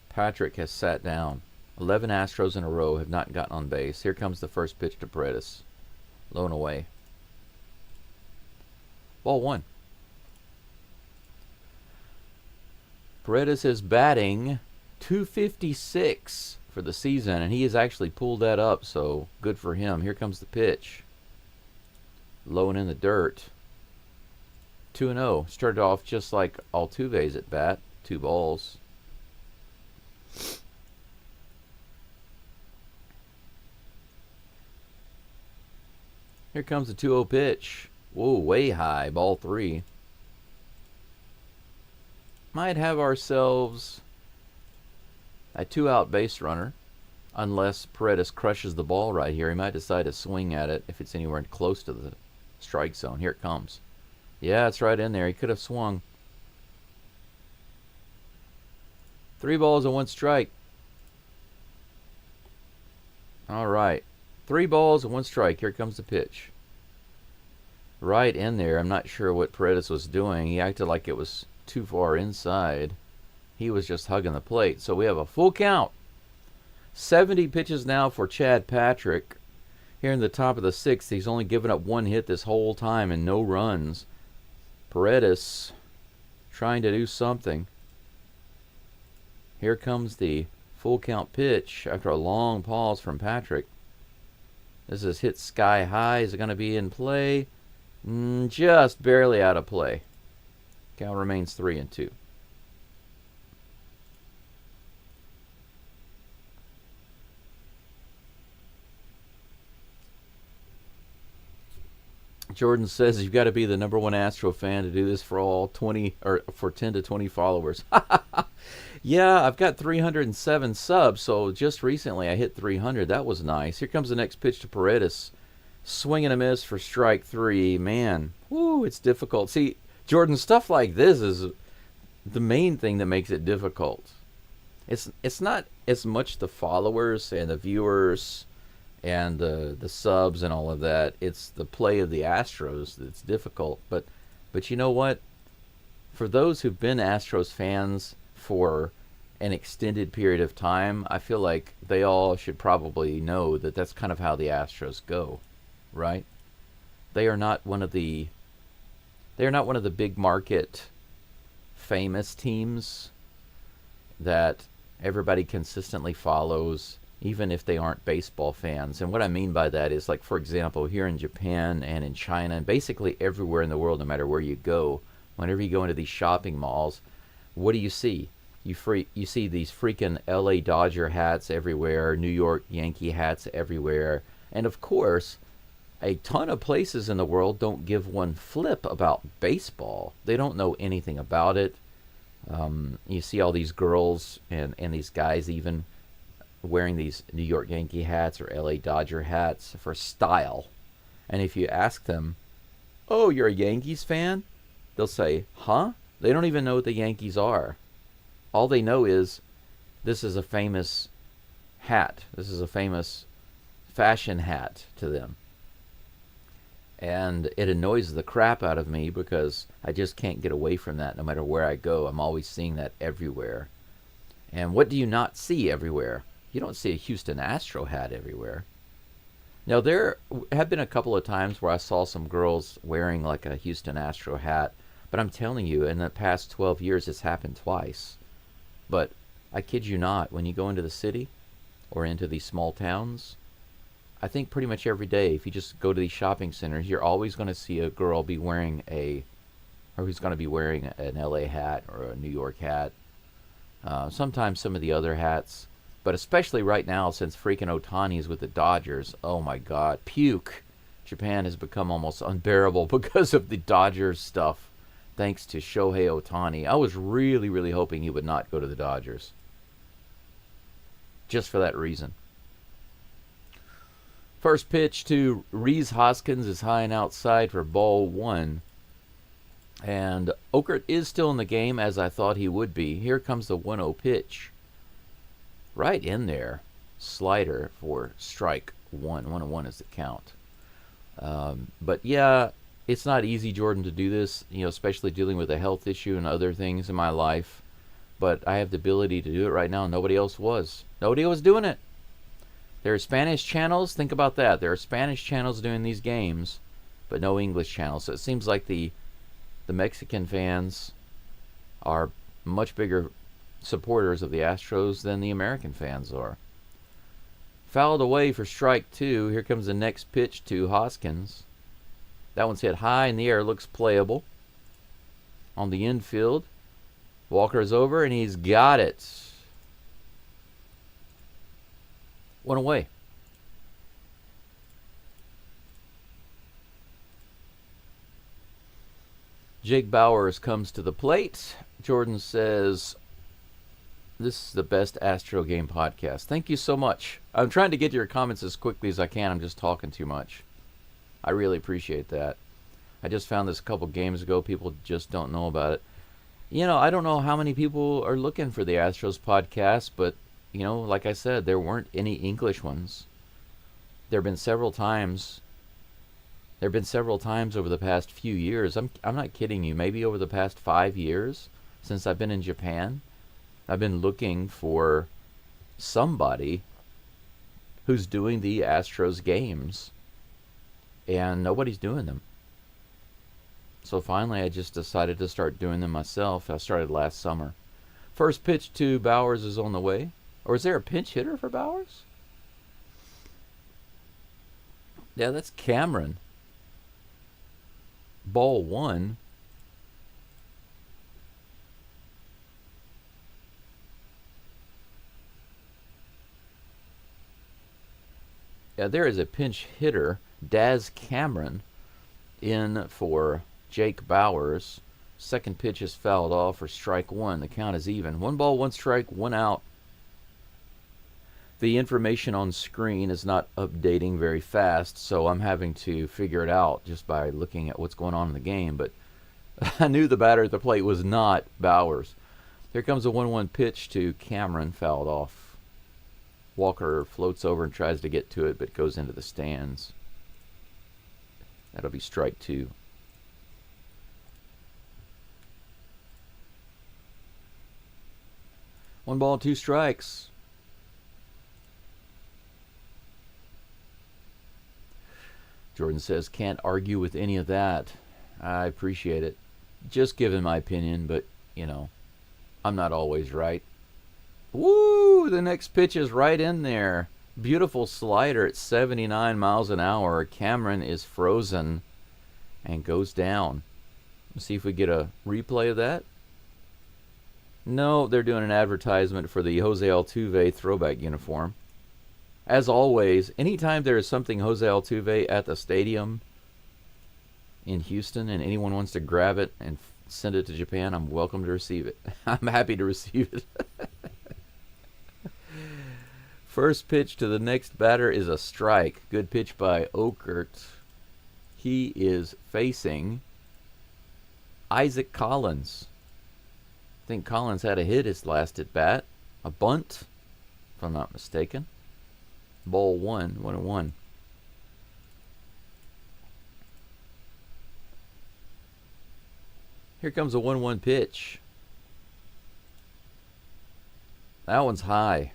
Patrick has sat down. 11 Astros in a row have not gotten on base. Here comes the first pitch to Paredes. Low and away. Ball 1. Paredes is batting .256 for the season, and he has actually pulled that up, so good for him. Here comes the pitch. Low and in the dirt. 2-0. Started off just like Altuve's at bat. 2 balls. Here comes the 2-0 pitch. Whoa, way high. Ball 3. Might have ourselves a 2-out base runner. Unless Paredes crushes the ball right here. He might decide to swing at it if it's anywhere close to the strike zone. Here it comes. Yeah, it's right in there. He could have swung. 3 balls and 1 strike. All right. 3 balls and 1 strike. Here comes the pitch. Right in there. I'm not sure what Paredes was doing. He acted like it was too far inside. He was just hugging the plate. So we have a full count. 70 pitches now for Chad Patrick. Here in the top of the 6th, he's only given up 1 hit this whole time and no runs. Paredes trying to do something. Here comes the full count pitch after a long pause from Patrick. This is hit sky high. Is it going to be in play? Just barely out of play. Count remains 3-2. Jordan says you've got to be the #1 Astro fan to do this for all 20 or for 10 to 20 followers. Yeah, I've got 307 subs, so just recently I hit 300. That was nice. Here comes the next pitch to Paredes. Swing and a miss for strike 3. Man, whoo, it's difficult. See, Jordan, stuff like this is the main thing that makes it difficult. It's not as much the followers and the viewers and the subs and all of that. It's the play of the Astros that's difficult. But you know what? For those who've been Astros fans for an extended period of time, I feel like they all should probably know that that's kind of how the Astros go, right? They are not one of the big market famous teams that everybody consistently follows, even if they aren't baseball fans. And what I mean by that is, like, for example, here in Japan and in China and basically everywhere in the world, no matter where you go, whenever you go into these shopping malls, what do you see? You see these freaking LA Dodger hats everywhere, New York Yankee hats everywhere. And of course, a ton of places in the world don't give one flip about baseball. They don't know anything about it. You see all these girls and these guys even wearing these New York Yankee hats or LA Dodger hats for style. And if you ask them, "Oh, you're a Yankees fan?" They'll say, "Huh?" They don't even know what the Yankees are. All they know is this is a famous hat. This is a famous fashion hat to them. And it annoys the crap out of me because I just can't get away from that no matter where I go. I'm always seeing that everywhere. And what do you not see everywhere? You don't see a Houston Astro hat everywhere. Now, there have been a couple of times where I saw some girls wearing like a Houston Astro hat, but I'm telling you, in the past 12 years, it's happened twice. But I kid you not, when you go into the city or into these small towns, I think pretty much every day, if you just go to these shopping centers, you're always going to see a girl be wearing who's going to be wearing an LA hat or a New York hat. Sometimes some of the other hats. But especially right now, since freaking Ohtani is with the Dodgers, oh my God, puke. Japan has become almost unbearable because of the Dodgers stuff, thanks to Shohei Ohtani. I was really, really hoping he would not go to the Dodgers. Just for that reason. First pitch to Rhys Hoskins is high and outside for ball 1. And Okert is still in the game, as I thought he would be. Here comes the 1-0 pitch. Right in there. Slider for strike 1. 1-1 is the count. But yeah, it's not easy, Jordan, to do this, especially dealing with a health issue and other things in my life. But I have the ability to do it right now. Nobody else was. Nobody was doing it. There are Spanish channels. Think about that. There are Spanish channels doing these games, but no English channels. So it seems like the Mexican fans are much bigger supporters of the Astros than the American fans are. Fouled away for strike 2. Here comes the next pitch to Hoskins. That one's hit high in the air. Looks playable. On the infield. Walker's over, and he's got it. One away. Jake Bowers comes to the plate. Jordan says, this is the best Astro Game podcast. Thank you so much. I'm trying to get to your comments as quickly as I can. I'm just talking too much. I really appreciate that. I just found this a couple games ago. People just don't know about it. You know, I don't know how many people are looking for the Astros podcast, but, you know, like I said, there weren't any English ones. There have been several times over the past few years. I'm not kidding you. Maybe over the past 5 years since I've been in Japan, I've been looking for somebody who's doing the Astros games, and nobody's doing them. So finally, I just decided to start doing them myself. I started last summer. First pitch to Bowers is on the way. Or is there a pinch hitter for Bowers? Yeah, that's Cameron. Ball one. Yeah, there is a pinch hitter, Daz Cameron, in for Jake Bowers. Second pitch is fouled off for strike one. The count is even. 1 ball, 1 strike, 1 out. The information on screen is not updating very fast, so I'm having to figure it out just by looking at what's going on in the game. But I knew the batter at the plate was not Bowers. Here comes a 1-1 pitch to Cameron, fouled off. Walker floats over and tries to get to it, but goes into the stands. That'll be strike two. One ball, 2 strikes. Jordan says, can't argue with any of that. I appreciate it. Just giving my opinion, but, you know, I'm not always right. Woo! The next pitch is right in there. Beautiful slider at 79 miles an hour. Cameron is frozen and goes down. Let's see if we get a replay of that. No, they're doing an advertisement for the Jose Altuve throwback uniform. As always, anytime there is something Jose Altuve at the stadium in Houston and anyone wants to grab it and send it to Japan, I'm welcome to receive it. I'm happy to receive it. First pitch to the next batter is a strike. Good pitch by Okert. He is facing Isaac Collins. I think Collins had a hit his last at bat. A bunt, if I'm not mistaken. Ball 1-1. Here comes a 1-1 pitch. That one's high.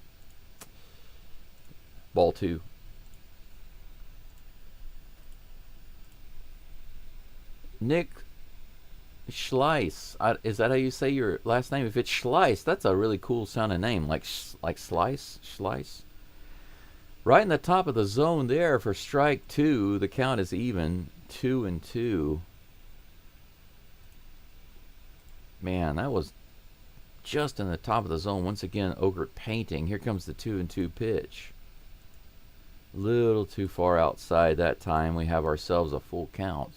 Ball 2. Nick Schleiss. Is that how you say your last name? If it's Schleiss, that's a really cool sounding name. Like Slice? Schleiss? Right in the top of the zone there for strike 2. The count is even. 2-2. Man, that was just in the top of the zone. Once again, Ogert painting. Here comes the 2-2 pitch. Little too far outside that time. We have ourselves a full count.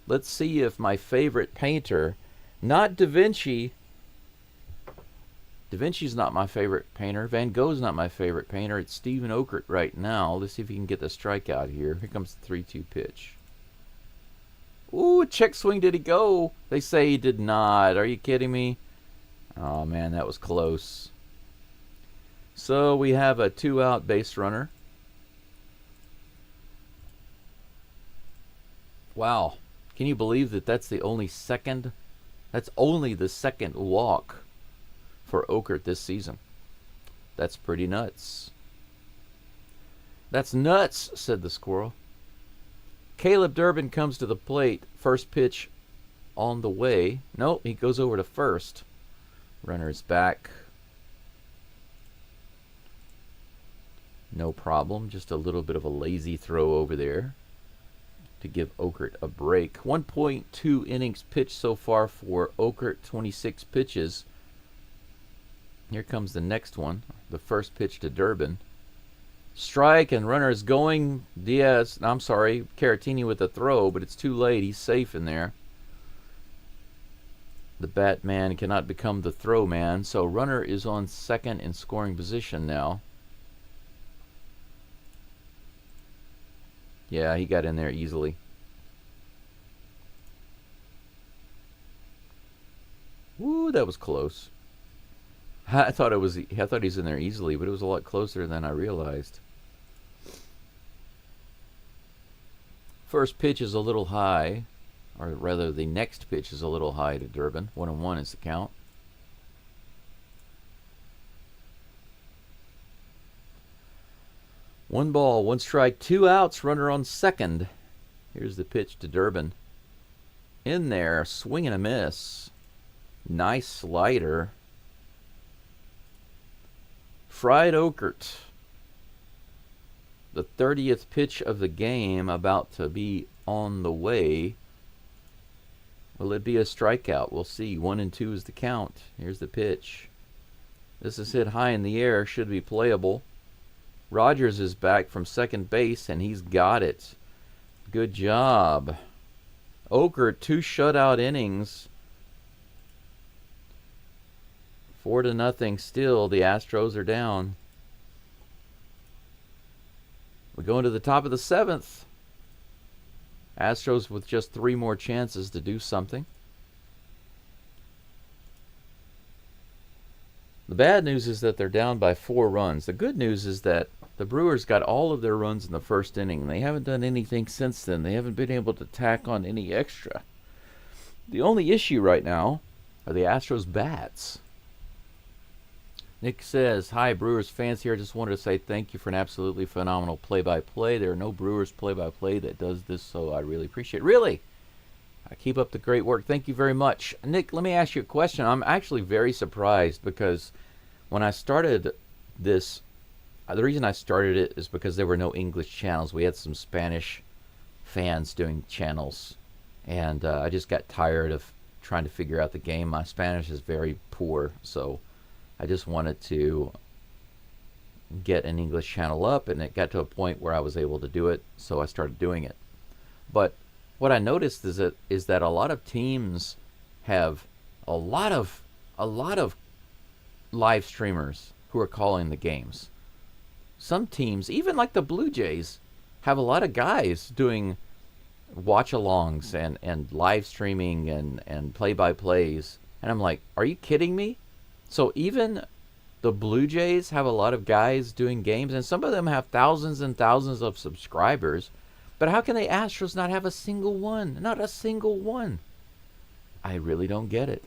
Let's see if my favorite painter, not Da Vinci. Da Vinci's not my favorite painter. Van Gogh's not my favorite painter. It's Stephen Okert right now. Let's see if he can get the strikeout here. Here comes the 3-2 pitch. Ooh, check swing, did he go? They say he did not. Are you kidding me? Oh, man, that was close. So we have a 2-out base runner. Wow. Can you believe that that's the only second? That's only the second walk for Okert this season. That's pretty nuts. That's nuts, said the squirrel. Caleb Durbin comes to the plate. First pitch on the way. Nope, he goes over to first. Runner is back. No problem. Just a little bit of a lazy throw over there to give Okert a break. 1.2 innings pitched so far for Okert, 26 pitches. Here comes the next one. The first pitch to Durbin. Strike and runner is going. Caratini with the throw, but it's too late. He's safe in there. The Batman cannot become the throw man, so runner is on second in scoring position now. Yeah, he got in there easily. Woo, that was close. I thought he's in there easily, but it was a lot closer than I realized. First pitch is a little high, or rather the next pitch is a little high to Durbin. 1-1 is the count. One ball, one strike, two outs, runner on second. Here's the pitch to Durbin. In there, swing and a miss. Nice slider. Fried Oakert. The 30th pitch of the game about to be on the way. Will it be a strikeout? We'll see. 1-2 is the count. Here's the pitch. This is hit high in the air. Should be playable. Rogers is back from second base, and he's got it. Good job. Oakert, 2 shutout innings. 4-0 still. The Astros are down. We go into the top of the 7th. Astros with just 3 more chances to do something. The bad news is that they're down by 4 runs. The good news is that the Brewers got all of their runs in the first inning. They haven't done anything since then. They haven't been able to tack on any extra. The only issue right now are the Astros bats. Nick says, hi, Brewers fans here. Just wanted to say thank you for an absolutely phenomenal play-by-play. There are no Brewers play-by-play that does this, so I really appreciate it. Really? Keep up the great work. Thank you very much. Nick, let me ask you a question. I'm actually very surprised because when I started this, the reason I started it is because there were no English channels. We had some Spanish fans doing channels, and I just got tired of trying to figure out the game. My Spanish is very poor, so I just wanted to get an English channel up, and it got to a point where I was able to do it, so I started doing it. But what I noticed is that a lot of teams have a lot of live streamers who are calling the games. Some teams, even like the Blue Jays, have a lot of guys doing watch-alongs and live streaming and play-by-plays. And I'm like, are you kidding me? So even the Blue Jays have a lot of guys doing games, and some of them have thousands and thousands of subscribers. But how can the Astros not have a single one? Not a single one. I really don't get it.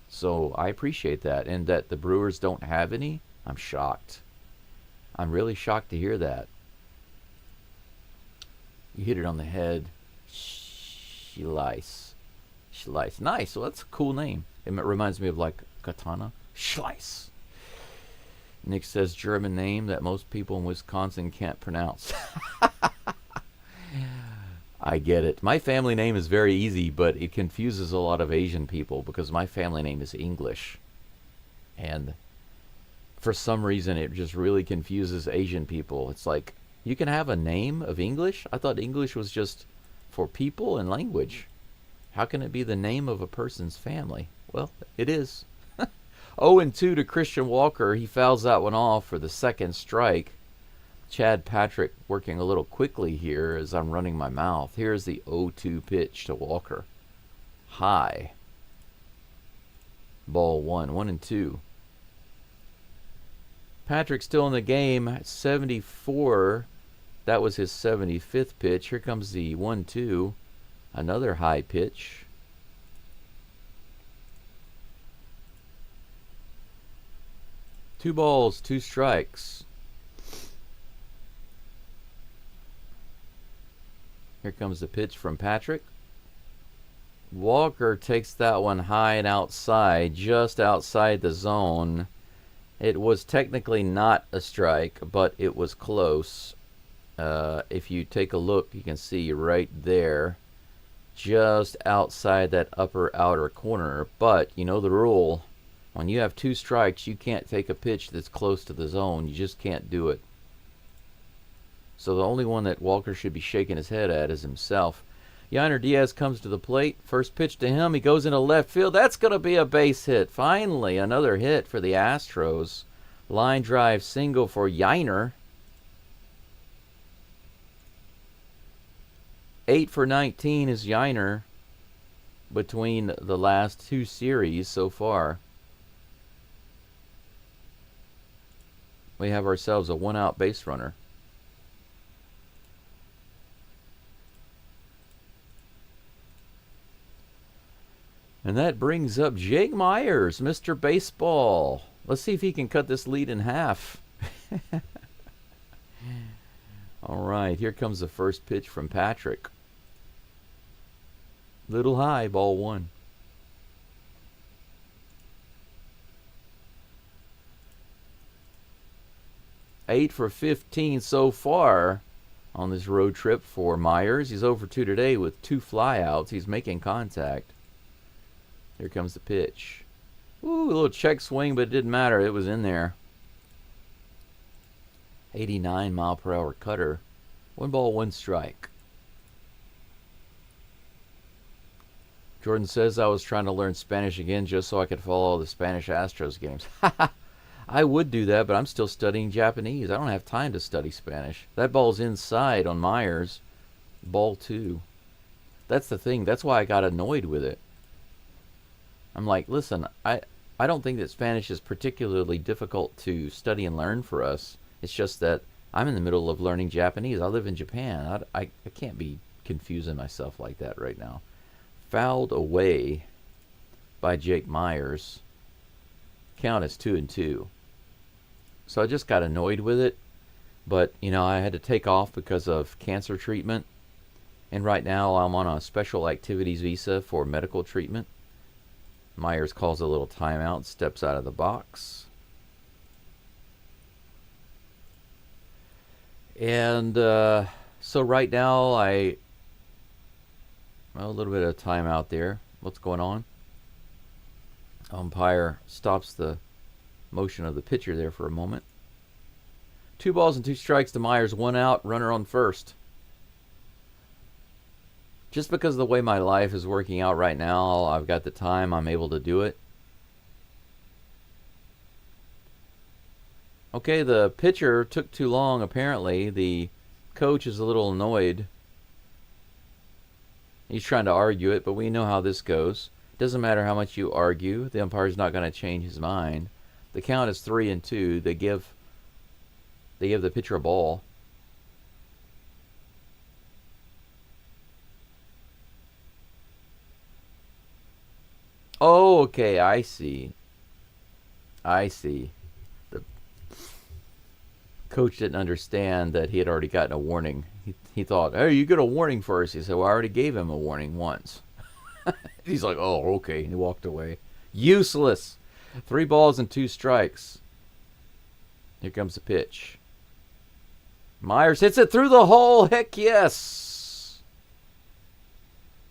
So I appreciate that. And that the Brewers don't have any, I'm shocked. I'm really shocked to hear that. You hit it on the head. Schleiss. Schleiss. Nice. Well, that's a cool name. It reminds me of like katana. Schleiss. Nick says German name that most people in Wisconsin can't pronounce. I get it. My family name is very easy, but it confuses a lot of Asian people because my family name is English. And for some reason, it just really confuses Asian people. It's like, you can have a name of English? I thought English was just for people and language. How can it be the name of a person's family? Well, it is. 0-2 to Christian Walker. He fouls that one off for the second strike. Chad Patrick working a little quickly here as I'm running my mouth. Here's the 0-2 pitch to Walker. High. Ball 1-2. Patrick still in the game at 74. That was his 75th pitch. Here comes the 1-2. Another high pitch. Two balls, two strikes. Here comes the pitch from Patrick. Walker takes that one high and outside, just outside the zone. It was technically not a strike, but it was close. If you take a look, you can see right there, just outside that upper outer corner. But you know the rule. When you have two strikes, you can't take a pitch that's close to the zone. You just can't do it. So the only one that Walker should be shaking his head at is himself. Yainer Diaz comes to the plate. First pitch to him. He goes into left field. That's going to be a base hit. Finally, another hit for the Astros. Line drive single for Yainer. 8 for 19 is Yainer between the last two series so far. We have ourselves a one-out base runner. And that brings up Jake Myers, Mr. Baseball. Let's see if he can cut this lead in half. All right, here comes the first pitch from Patrick. Little high, ball one. Eight for 15 so far on this road trip for Myers. He's 0 for 2 today with 2 flyouts. He's making contact. Here comes the pitch. Ooh, a little check swing, but it didn't matter. It was in there. 89 mile per hour cutter. 1 ball, 1 strike. Jordan says I was trying to learn Spanish again just so I could follow all the Spanish Astros games. I would do that, but I'm still studying Japanese. I don't have time to study Spanish. That ball's inside on Myers. Ball 2. That's the thing. That's why I got annoyed with it. I'm like, listen, I don't think that Spanish is particularly difficult to study and learn for us. It's just that I'm in the middle of learning Japanese. I live in Japan. I can't be confusing myself like that right now. Fouled away by Jake Myers. Count is 2-2. So I just got annoyed with it. But, you know, I had to take off because of cancer treatment. And right now I'm on a special activities visa for medical treatment. Myers calls a little timeout, steps out of the box. And so right now a little bit of timeout there. What's going on? Umpire stops the motion of the pitcher there for a moment. 2 balls and 2 strikes to Myers, 1 out, runner on first. Just because of the way my life is working out right now, I've got the time, I'm able to do it. Okay, the pitcher took too long, apparently. The coach is a little annoyed. He's trying to argue it, but we know how this goes. Doesn't matter how much you argue, the umpire's not going to change his mind. The count is 3-2. They give the pitcher a ball. Oh, okay, I see. The coach didn't understand that he had already gotten a warning. He thought, hey, you get a warning first. He said, well, I already gave him a warning once. He's like, oh, okay. He walked away. Useless. 3 balls and 2 strikes. Here comes the pitch. Myers hits it through the hole. Heck yes.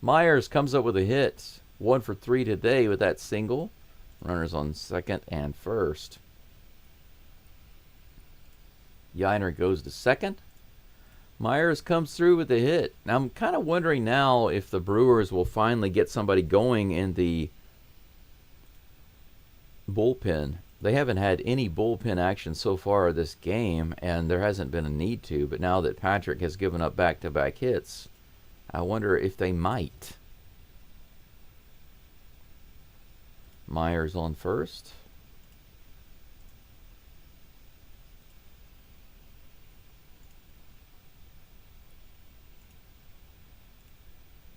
Myers comes up with a hit. 1 for 3 today with that single. Runners on second and first. Yainer goes to second. Myers comes through with a hit. Now I'm kind of wondering now if the Brewers will finally get somebody going in the bullpen. They haven't had any bullpen action so far this game, and there hasn't been a need to. But now that Patrick has given up back-to-back hits, I wonder if they might. Myers on first.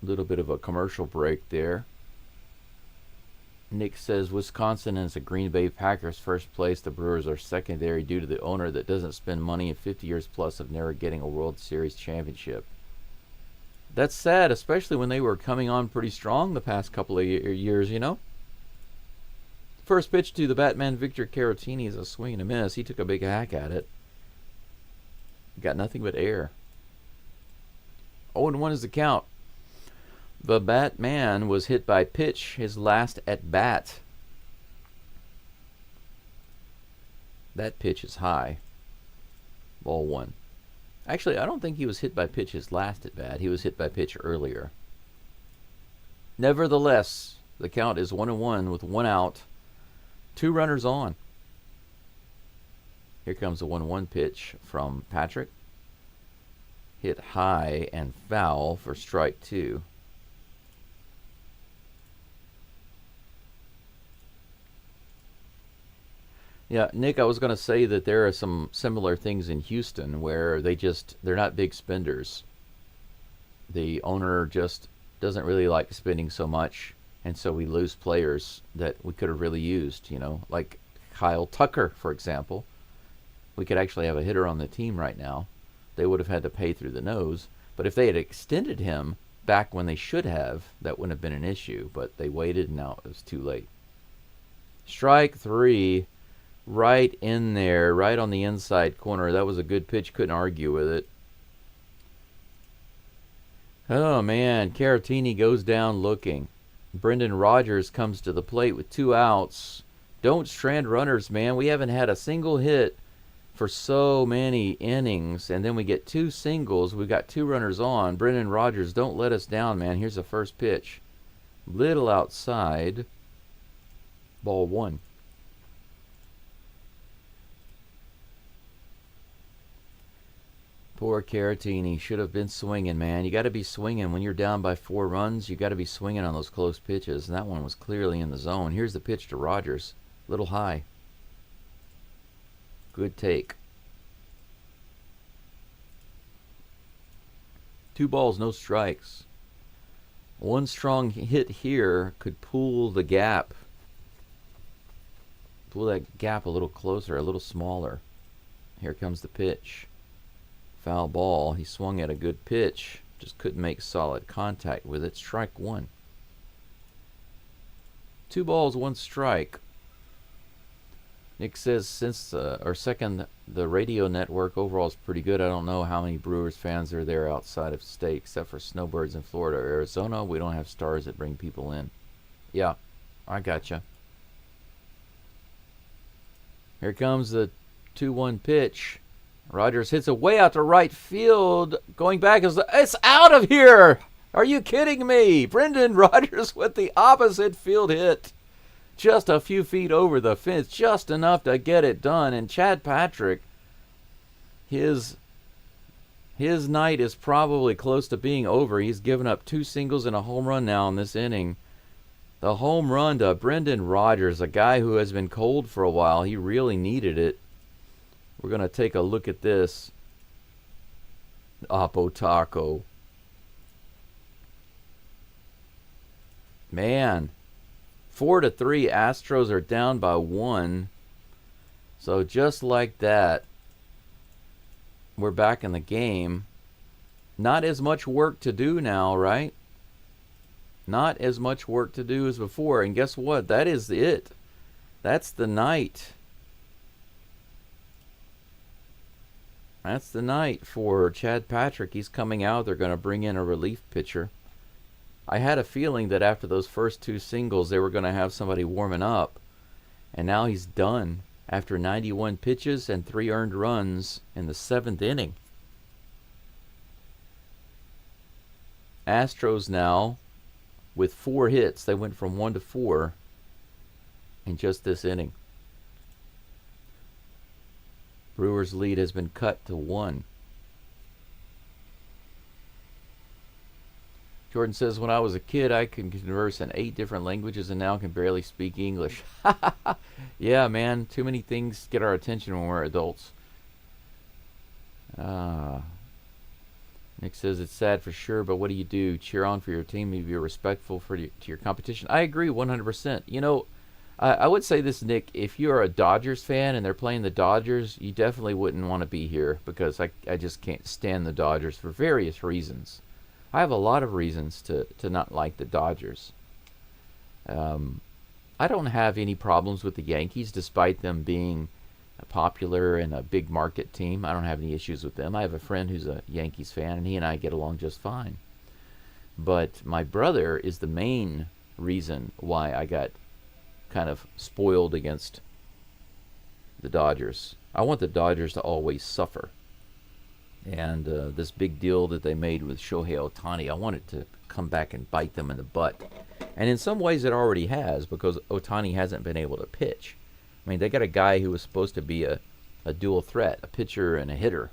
A little bit of a commercial break there. Nick says Wisconsin is a Green Bay Packers first place. The Brewers are secondary due to the owner that doesn't spend money in 50 years plus of never getting a World Series championship. That's sad, especially when they were coming on pretty strong the past couple of years, you know. First pitch to the Batman Victor Caratini is a swing and a miss. He took a big hack at it. Got nothing but air. 0-1 is the count. The Batman was hit by pitch his last at bat. That pitch is high. Ball 1. Actually, I don't think he was hit by pitch his last at bat. He was hit by pitch earlier. Nevertheless, the count is 1-1 with 1 out. 2 runners on. Here comes the 1-1 pitch from Patrick. Hit high and foul for strike 2. Yeah, Nick, I was going to say that there are some similar things in Houston where they're not big spenders. The owner just doesn't really like spending so much, and so we lose players that we could have really used, like Kyle Tucker, for example. We could actually have a hitter on the team right now. They would have had to pay through the nose, but if they had extended him back when they should have, that wouldn't have been an issue, but they waited, and now it was too late. Strike 3. Right in there, right on the inside corner. That was a good pitch. Couldn't argue with it. Oh, man. Caratini goes down looking. Brendan Rodgers comes to the plate with 2 outs. Don't strand runners, man. We haven't had a single hit for so many innings, and then we get 2 singles. We've got 2 runners on. Brendan Rodgers, don't let us down, man. Here's the first pitch. Little outside. Ball 1. Poor Caratini. Should have been swinging, man. You got to be swinging. When you're down by 4 runs, you got to be swinging on those close pitches. And that one was clearly in the zone. Here's the pitch to Rodgers. Little high. Good take. 2 balls, no strikes. One strong hit here could pull the gap. Pull that gap a little closer, a little smaller. Here comes the pitch. Foul ball. He swung at a good pitch. Just couldn't make solid contact with it. Strike 1. 2 balls, 1 strike. Nick says since the radio network overall is pretty good. I don't know how many Brewers fans are there outside of state, except for snowbirds in Florida or Arizona. We don't have stars that bring people in. Yeah, I gotcha. Here comes the 2-1 pitch. Rodgers hits it way out to right field. Going back, it's out of here. Are you kidding me? Brendan Rodgers with the opposite field hit. Just a few feet over the fence. Just enough to get it done. And Chad Patrick, his night is probably close to being over. He's given up 2 singles and a home run now in this inning. The home run to Brendan Rodgers, a guy who has been cold for a while. He really needed it. We're going to take a look at this. Oppo Taco. Man. 4-3. Astros are down by 1. So just like that, we're back in the game. Not as much work to do now, right? Not as much work to do as before. And guess what? That is it. That's the night. That's the night for Chad Patrick. He's coming out. They're going to bring in a relief pitcher. I had a feeling that after those first 2 singles, they were going to have somebody warming up. And now he's done after 91 pitches and 3 earned runs in the 7th inning. Astros now with 4 hits. They went from 1 to 4 in just this inning. Brewers' lead has been cut to 1. Jordan says, when I was a kid, I could converse in 8 different languages and now can barely speak English. Yeah, man. Too many things get our attention when we're adults. Nick says, it's sad for sure, but what do you do? Cheer on for your team and be respectful to your competition. I agree 100%. You know, I would say this, Nick. If you're a Dodgers fan and they're playing the Dodgers, you definitely wouldn't want to be here because I just can't stand the Dodgers for various reasons. I have a lot of reasons to not like the Dodgers. I don't have any problems with the Yankees, despite them being popular and a big market team. I don't have any issues with them. I have a friend who's a Yankees fan, and he and I get along just fine. But my brother is the main reason why I got kind of spoiled against the Dodgers. I want the Dodgers to always suffer. And this big deal that they made with Shohei Ohtani, I want it to come back and bite them in the butt. And in some ways it already has, because Ohtani hasn't been able to pitch. I mean, they got a guy who was supposed to be a dual threat, a pitcher and a hitter.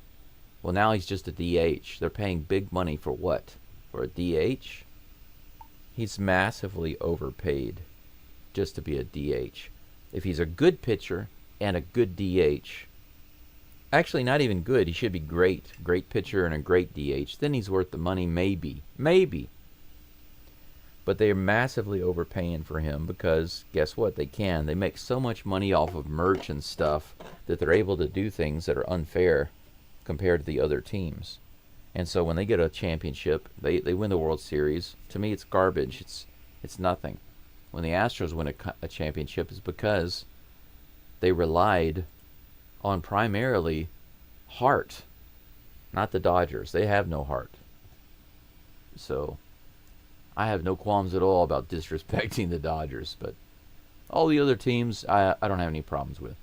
Well, now he's just a DH. They're paying big money for what? For a DH? He's massively overpaid just to be a DH. If he's a good pitcher and a good DH, actually not even good, he should be great. Great pitcher and a great DH. Then he's worth the money, maybe. Maybe. But they're massively overpaying for him because guess what? They can. They make so much money off of merch and stuff that they're able to do things that are unfair compared to the other teams. And so when they get a championship, they win the World Series. To me, it's garbage. It's nothing. When the Astros win a championship, it's because they relied on primarily heart, not the Dodgers. They have no heart. So I have no qualms at all about disrespecting the Dodgers, but all the other teams I don't have any problems with.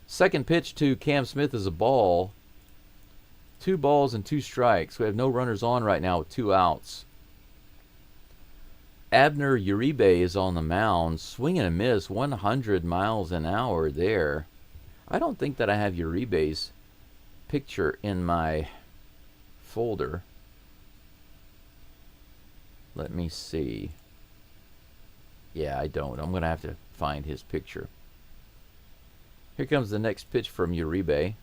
Second pitch to Cam Smith is a ball. 2 balls and 2 strikes. We have no runners on right now with 2 outs. Abner Uribe is on the mound, swing and a miss, 100 miles an hour there. I don't think that I have Uribe's picture in my folder. Let me see. Yeah, I don't. I'm going to have to find his picture. Here comes the next pitch from Uribe.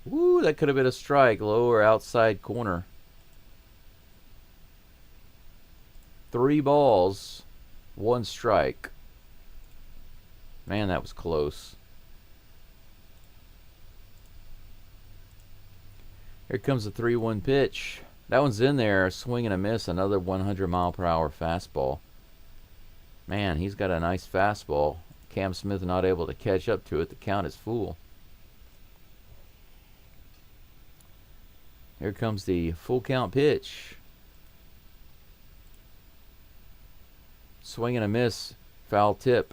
Woo, that could have been a strike. Lower outside corner. 3 balls, 1 strike. Man, that was close. Here comes the 3-1 pitch. That one's in there. Swing and a miss. Another 100-mile-per-hour fastball. Man, he's got a nice fastball. Cam Smith not able to catch up to it. The count is full. Here comes the full count pitch. Swing and a miss. Foul tip.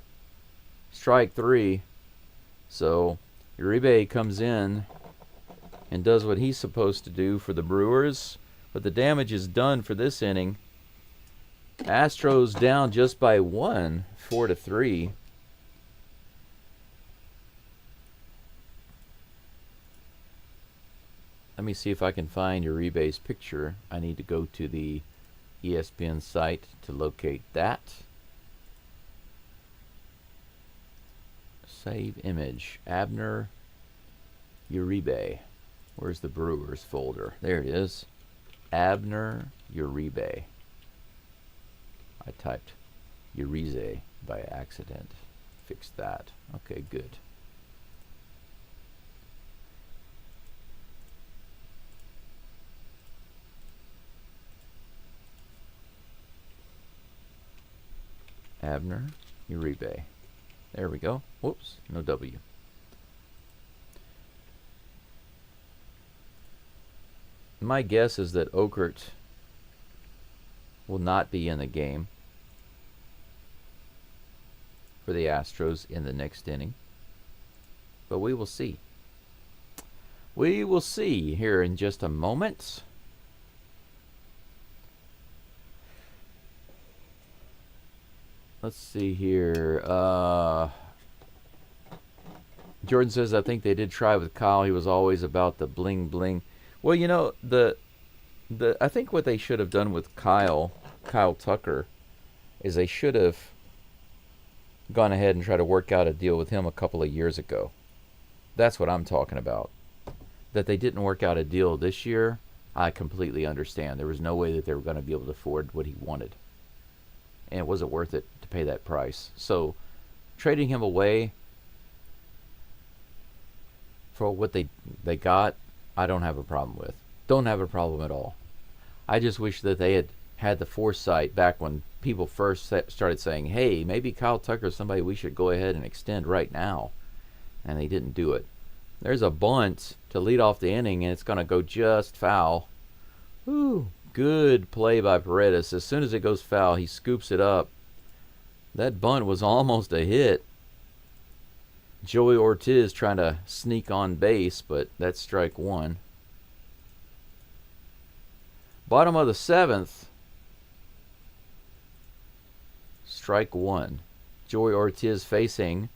Strike 3. So Uribe comes in and does what he's supposed to do for the Brewers. But the damage is done for this inning. Astros down just by 1, 4-3. Let me see if I can find Uribe's picture. I need to go to the ESPN site to locate that. Save image. Abner Uribe. Where's the Brewers folder? There it is. Abner Uribe. I typed Urize by accident. Fix that. Okay, good. Abner Uribe. There we go. Whoops, no W. My guess is that Okert will not be in the game for the Astros in the next inning. But we will see. We will see here in just a moment. Let's see here. Jordan says, I think they did try with Kyle. He was always about the bling bling. Well, you know, I think what they should have done with Kyle Tucker, is they should have gone ahead and tried to work out a deal with him a couple of years ago. That's what I'm talking about. That they didn't work out a deal this year, I completely understand. There was no way that they were going to be able to afford what he wanted. And it wasn't worth it to pay that price. So trading him away for what they got, I don't have a problem with. Don't have a problem at all. I just wish that they had the foresight back when people first started saying, hey, maybe Kyle Tucker is somebody we should go ahead and extend right now. And they didn't do it. There's a bunt to lead off the inning, and it's going to go just foul. Ooh, good play by Paredes. As soon as it goes foul, he scoops it up. That bunt was almost a hit. Joey Ortiz trying to sneak on base, but that's strike 1. Bottom of the 7th. Strike one. Joey Ortiz facing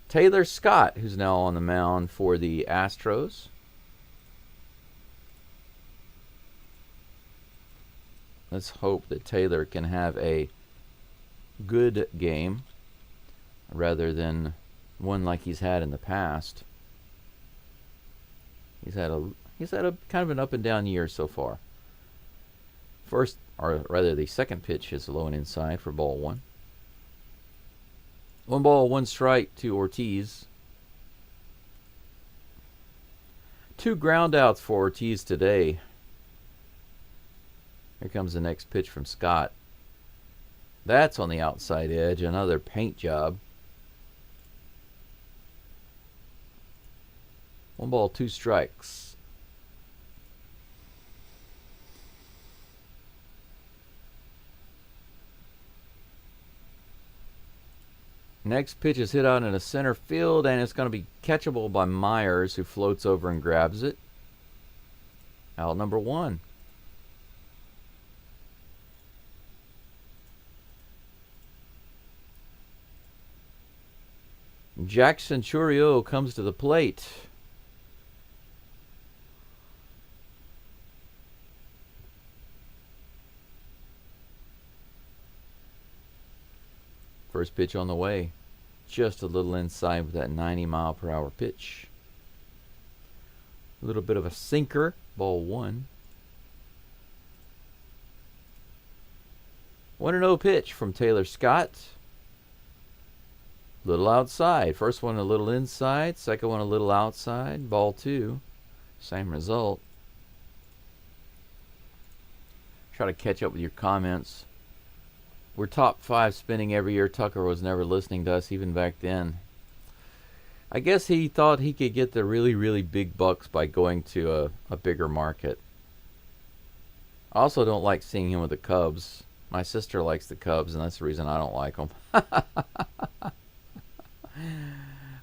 Taylor Scott, who's now on the mound for the Astros. Let's hope that Taylor can have a good game rather than one like he's had in the past. He's had a kind of an up and down year so far. First, or rather the second pitch is low and inside for ball one. 1 ball, 1 strike to Ortiz. 2 ground outs for Ortiz today. Here comes the next pitch from Scott. That's on the outside edge, another paint job. 1 ball, 2 strikes. Next pitch is hit out into center field, and it's going to be catchable by Myers, who floats over and grabs it. Out number 1. Jackson Chourio comes to the plate. First pitch on the way. Just a little inside with that 90-mile-per-hour pitch. A little bit of a sinker. Ball 1. 1-0 pitch from Taylor Scott. Little outside. First one a little inside. Second one a little outside. Ball 2. Same result. Try to catch up with your comments. We're top 5 spinning every year. Tucker was never listening to us even back then. I guess he thought he could get the really, really big bucks by going to a bigger market. I also don't like seeing him with the Cubs. My sister likes the Cubs, and that's the reason I don't like them.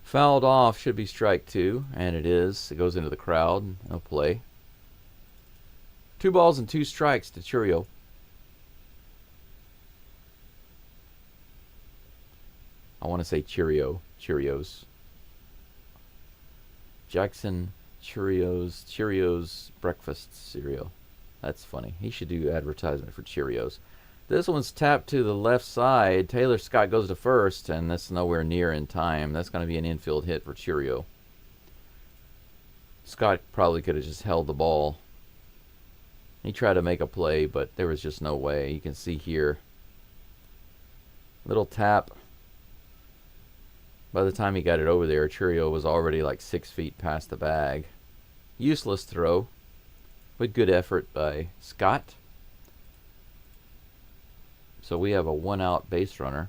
Fouled off, should be strike 2, and it is. It goes into the crowd. No play. 2 balls and 2 strikes to Chourio. I want to say Cheerios. Jackson Cheerios breakfast cereal. That's funny. He should do advertisement for Cheerios. This one's tapped to the left side. Taylor Scott goes to first, and that's nowhere near in time. That's going to be an infield hit for Chourio. Scott probably could have just held the ball. He tried to make a play, but there was just no way. You can see here. Little tap. By the time he got it over there, Chourio was already like 6 feet past the bag. Useless throw, but good effort by Scott. So we have a 1-out base runner.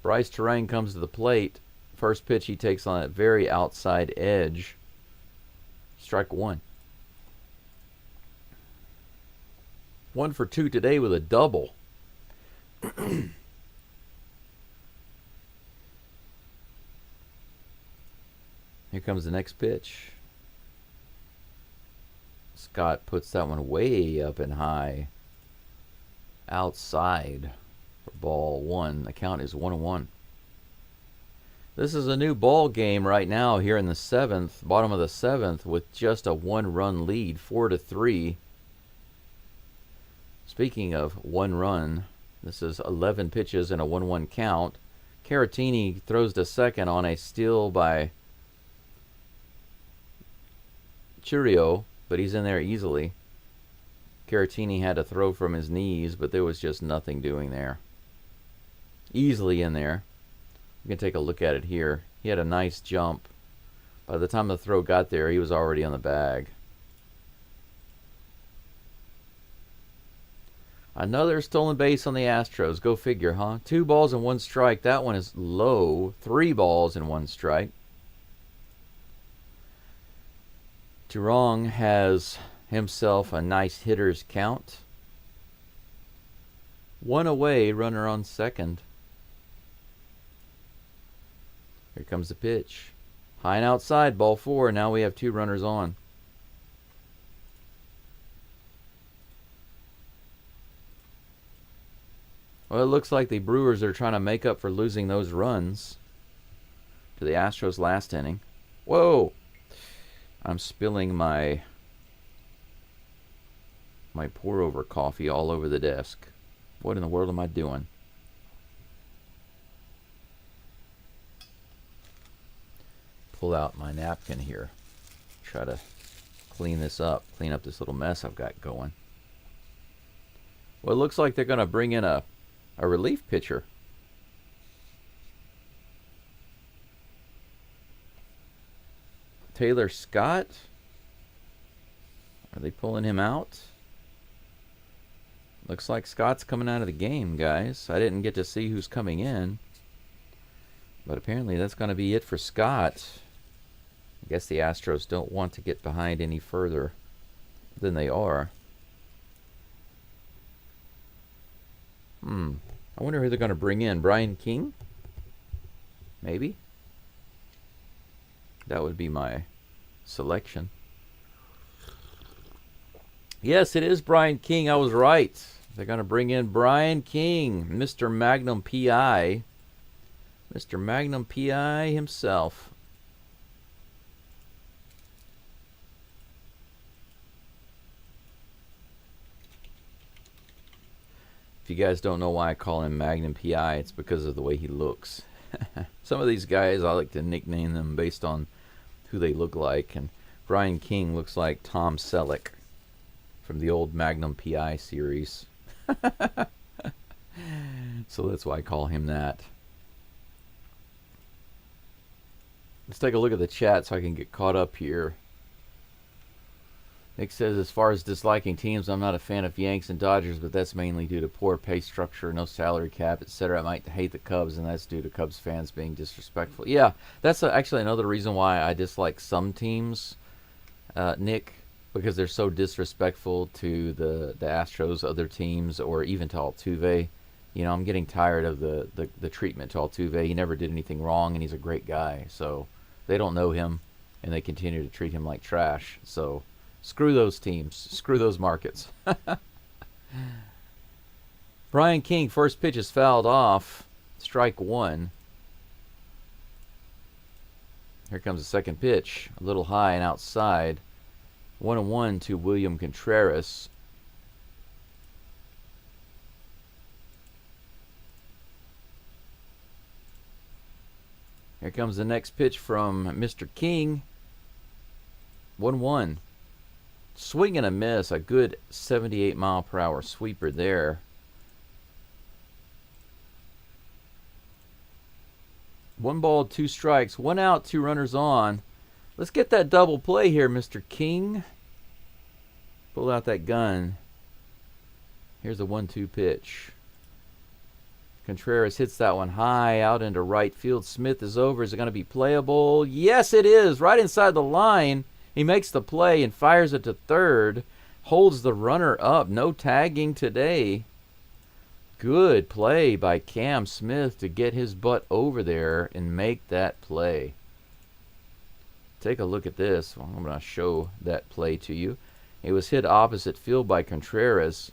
Bryce Terrain comes to the plate. First pitch he takes on that very outside edge. Strike 1. 1 for 2 today with a double. Here comes the next pitch. Scott puts that one way up and high. Outside for ball 1. The count is 1-1. This is a new ball game right now here in the 7th, bottom of the 7th, with just a 1-run lead, 4-3. Speaking of 1 run, this is 11 pitches and a 1-1 count. Caratini throws to second on a steal by Chourio, but he's in there easily. Caratini had to throw from his knees, but there was just nothing doing there. Easily in there. You can take a look at it here. He had a nice jump. By the time the throw got there, he was already on the bag. Another stolen base on the Astros. Go figure, huh? 2 balls and 1 strike. That one is low. 3 balls and 1 strike. Turong has himself a nice hitter's count. 1 away, runner on second. Here comes the pitch. High and outside, ball 4. Now we have 2 runners on. Well, it looks like the Brewers are trying to make up for losing those runs to the Astros last inning. Whoa! I'm spilling my pour-over coffee all over the desk. What in the world am I doing? Pull out my napkin here. Try to clean this up. Clean up this little mess I've got going. Well, it looks like they're going to bring in a relief pitcher. Taylor Scott. Are they pulling him out? Looks like Scott's coming out of the game, guys. I didn't get to see who's coming in. But apparently that's going to be it for Scott. I guess the Astros don't want to get behind any further than they are. I wonder who they're going to bring in. Brian King? Maybe? That would be my selection. Yes, it is Brian King. I was right. They're going to bring in Brian King, Mr. Magnum P.I. Mr. Magnum P.I. himself. If you guys don't know why I call him Magnum P.I., it's because of the way he looks. Some of these guys, I like to nickname them based on who they look like. And Brian King looks like Tom Selleck from the old Magnum P.I. series. So that's why I call him that. Let's take a look at the chat so I can get caught up here. Nick says, as far as disliking teams, I'm not a fan of Yanks and Dodgers, but that's mainly due to poor pay structure, no salary cap, etc. I might hate the Cubs, and that's due to Cubs fans being disrespectful. Yeah, that's actually another reason why I dislike some teams, Nick, because they're so disrespectful to the Astros, other teams, or even to Altuve. You know, I'm getting tired of the treatment to Altuve. He never did anything wrong, and he's a great guy. So they don't know him, and they continue to treat him like trash. So screw those teams. Screw those markets. Brian King, first pitch is fouled off. Strike one. Here comes the second pitch. A little high and outside. 1-1 to William Contreras. Here comes the next pitch from Mr. King. 1-1. Swing and a miss. A good 78-mile-per-hour sweeper there. One ball, two strikes. One out, two runners on. Let's get that double play here, Mr. King. Pull out that gun. Here's a 1-2 pitch. Contreras hits that one high out into right field. Smith is over. Is it going to be playable? Yes, it is. Right inside the line. He makes the play and fires it to third. Holds the runner up. No tagging today. Good play by Cam Smith to get his butt over there and make that play. Take a look at this. Well, I'm going to show that play to you. It was hit opposite field by Contreras.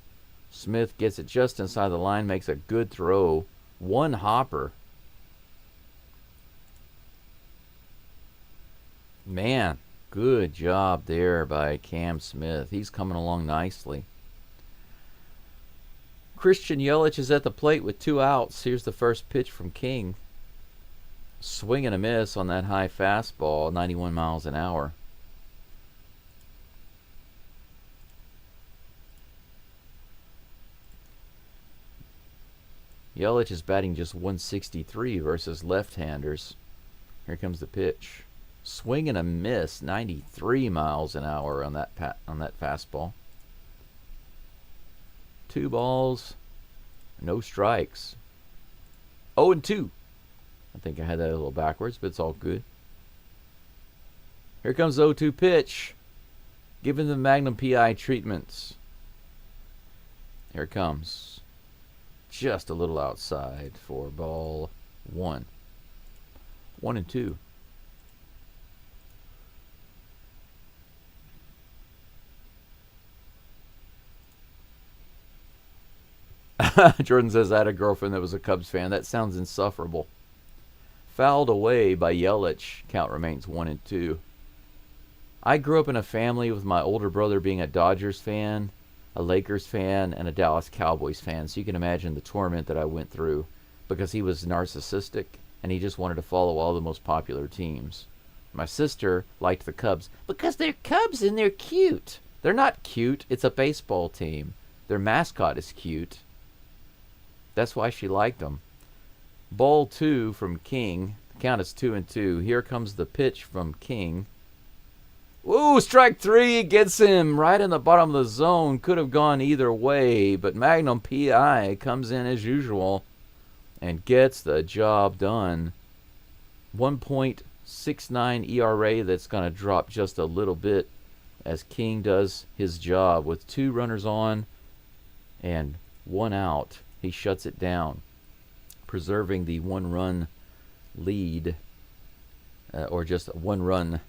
Smith gets it just inside the line, makes a good throw. One hopper. Man, good job there by Cam Smith. He's coming along nicely. Christian Yelich is at the plate with two outs. Here's the first pitch from King. Swing and a miss on that high fastball, 91 miles an hour. Yelich is batting just 163 versus left-handers. Here comes the pitch. Swing and a miss, 93 miles an hour on that fastball. 2 balls, no strikes. 0-2. I think I had that a little backwards, but it's all good. Here comes the 0-2 pitch. Giving the Magnum P.I. treatments. Here it comes. Just a little outside for ball 1. 1-2. Jordan says, I had a girlfriend that was a Cubs fan. That sounds insufferable. Fouled away by Yelich. Count remains 1-2. I grew up in a family with my older brother being a Dodgers fan, a Lakers fan, and a Dallas Cowboys fan. So you can imagine the torment that I went through because he was narcissistic and he just wanted to follow all the most popular teams. My sister liked the Cubs because they're Cubs and they're cute. They're not cute. It's a baseball team. Their mascot is cute. That's why she liked them. Ball 2 from King. The count is 2-2. Here comes the pitch from King. Ooh, strike 3 gets him right in the bottom of the zone. Could have gone either way, but Magnum P.I. comes in as usual and gets the job done. 1.69 ERA that's going to drop just a little bit as King does his job with 2 runners on and 1 out. He shuts it down, preserving the 1-run lead, or just 1 run.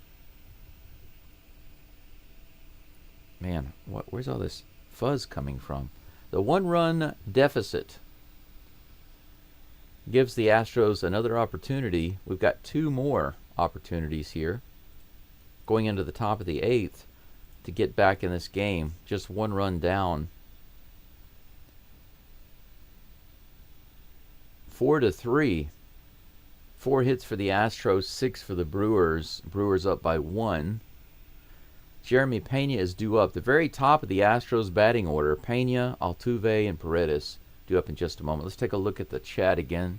Man, where's all this fuzz coming from? The 1-run deficit gives the Astros another opportunity. We've got 2 more opportunities here going into the top of the 8th to get back in this game. Just 1 run down. 4-3. 4 hits for the Astros, 6 for the Brewers. Brewers up by 1. Jeremy Pena is due up. The very top of the Astros batting order. Pena, Altuve, and Paredes due up in just a moment. Let's take a look at the chat again.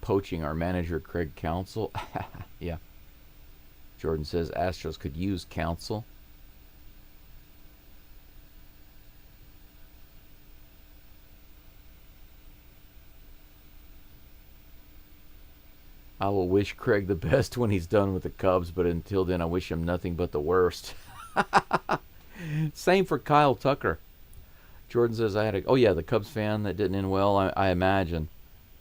Poaching our manager, Craig Counsell. Yeah. Jordan says Astros could use Counsell. I will wish Craig the best when he's done with the Cubs, but until then, I wish him nothing but the worst. Same for Kyle Tucker. Jordan says, the Cubs fan that didn't end well, I imagine.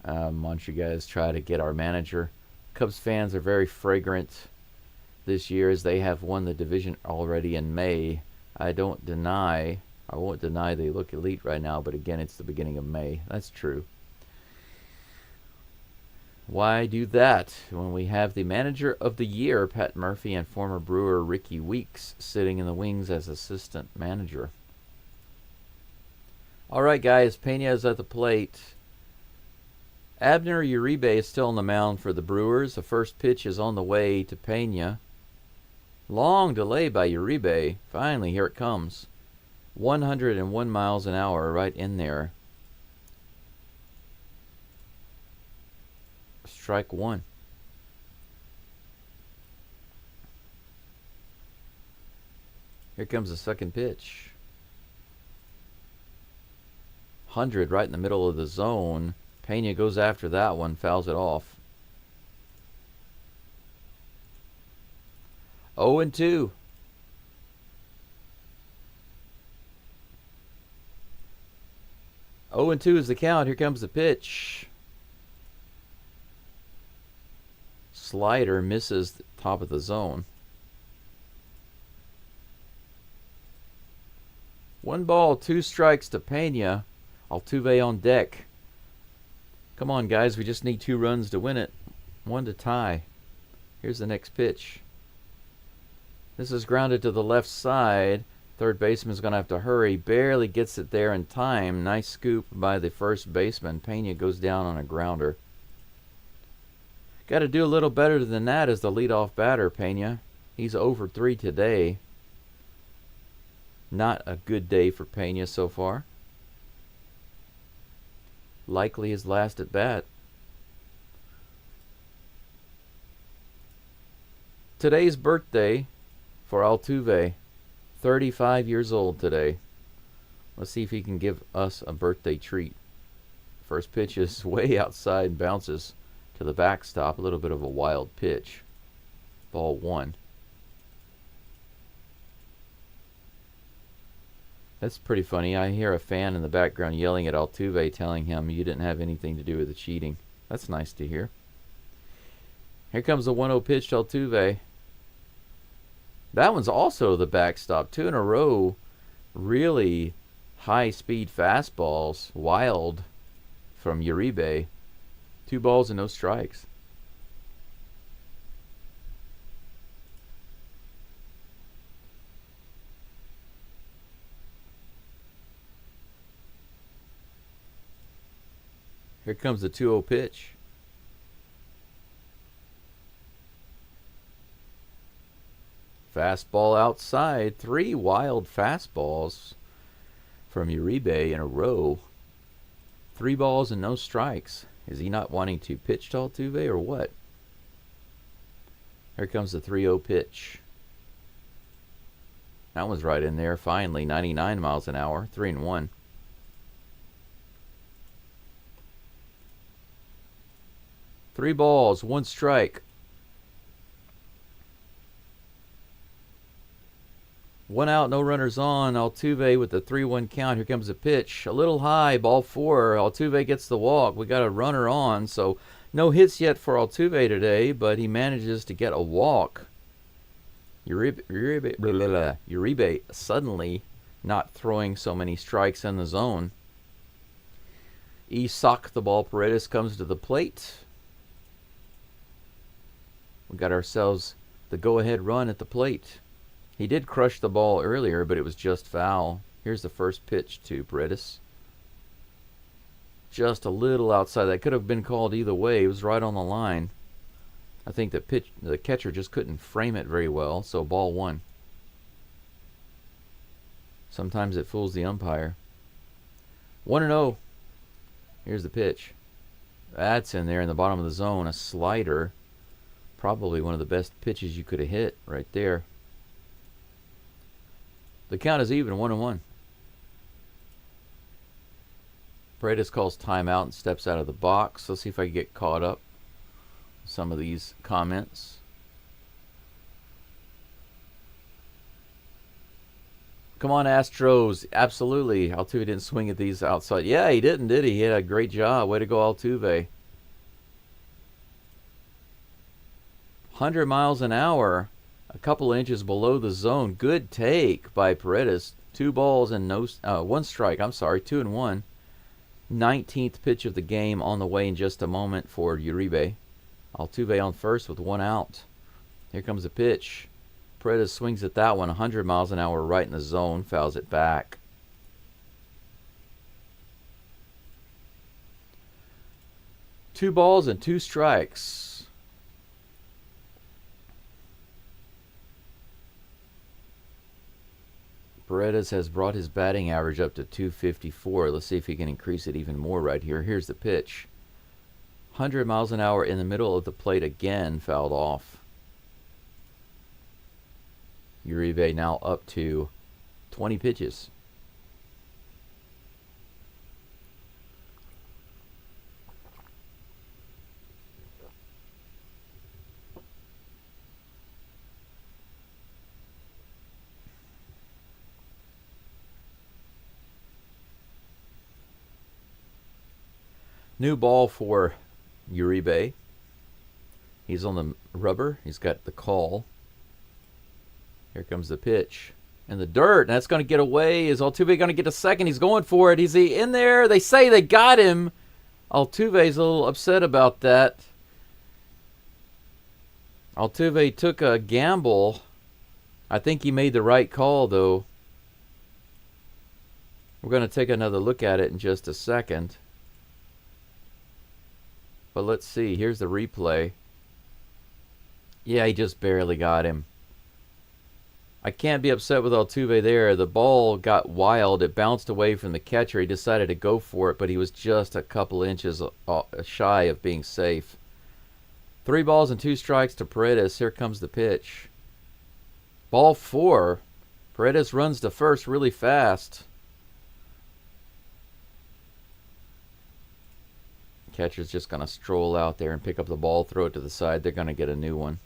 Why don't you guys try to get our manager? Cubs fans are very fragrant this year as they have won the division already in May. I won't deny they look elite right now, but again, it's the beginning of May. That's true. Why do that when we have the manager of the year, Pat Murphy, and former Brewer Ricky Weeks sitting in the wings as assistant manager? All right, guys, Pena is at the plate. Abner Uribe is still on the mound for the Brewers. The first pitch is on the way to Pena. Long delay by Uribe. Finally, here it comes. 101 miles an hour right in there. Strike 1. Here comes the second pitch. 100 right in the middle of the zone. Pena goes after that one, fouls it off. 0-2. 0-2 is the count. Here comes the pitch. Slider misses the top of the zone. 1 ball, 2 strikes to Pena. Altuve on deck. Come on, guys. We just need 2 runs to win it. 1 to tie. Here's the next pitch. This is grounded to the left side. Third baseman's going to have to hurry. Barely gets it there in time. Nice scoop by the first baseman. Pena goes down on a grounder. Got to do a little better than that as the leadoff batter, Pena. He's over 3 today. Not a good day for Pena so far. Likely his last at bat. Today's birthday for Altuve. 35 years old today. Let's see if he can give us a birthday treat. First pitch is way outside and bounces to the backstop. A little bit of a wild pitch. Ball 1. That's pretty funny. I hear a fan in the background yelling at Altuve, telling him you didn't have anything to do with the cheating. That's nice to hear. Here comes the 1-0 pitch to Altuve. That one's also the backstop. 2 in a row really high-speed fastballs, wild, from Uribe. 2 balls and no strikes. Here comes the 2-0 pitch. Fastball outside. 3 wild fastballs from Uribe in a row. 3 balls and no strikes. Is he not wanting to pitch to Altuve or what? Here comes the 3-0 pitch. That one's right in there. Finally, 99 miles an hour. 3-1. Three balls, 1 strike. 1 out, no runners on. Altuve with the 3-1 count. Here comes the pitch. A little high, ball 4. Altuve gets the walk. We got a runner on, so no hits yet for Altuve today, but he manages to get a walk. Uribe suddenly not throwing so many strikes in the zone. Sock the ball. Paredes comes to the plate. We got ourselves the go-ahead run at the plate. He did crush the ball earlier, but it was just foul. Here's the first pitch to Paredes. Just a little outside. That could have been called either way. It was right on the line. I think the catcher just couldn't frame it very well, so ball 1. Sometimes it fools the umpire. 1-0. Here's the pitch. That's in there in the bottom of the zone. A slider. Probably one of the best pitches you could have hit right there. The count is even, 1-1. Paredes calls timeout and steps out of the box. Let's see if I can get caught up with some of these comments. Come on, Astros. Absolutely. Altuve didn't swing at these outside. Yeah, he didn't, did he? He had a great job. Way to go, Altuve. 100 miles an hour, a couple inches below the zone. Good take by Paredes. 2 balls and 1 strike. I'm sorry, 2-1. 19th pitch of the game on the way in just a moment for Uribe. Altuve on first with 1 out. Here comes the pitch. Paredes swings at that one. 100 miles an hour right in the zone. Fouls it back. Two balls and 2 strikes. Paredes has brought his batting average up to 254. Let's see if he can increase it even more right here. Here's the pitch. 100 miles an hour in the middle of the plate again, fouled off. Uribe now up to 20 pitches. New ball for Uribe. He's on the rubber. He's got the call. Here comes the pitch. And the dirt. That's going to get away. Is Altuve going to get a second? He's going for it. Is he in there? They say they got him. Altuve's a little upset about that. Altuve took a gamble. I think he made the right call, though. We're going to take another look at it in just a second. But let's see. Here's the replay. Yeah, he just barely got him. I can't be upset with Altuve there. The ball got wild. It bounced away from the catcher. He decided to go for it, but he was just a couple inches shy of being safe. 3 balls and 2 strikes to Paredes. Here comes the pitch. Ball 4. Paredes runs to first really fast. Catcher's just going to stroll out there and pick up the ball, throw it to the side. They're going to get a new one.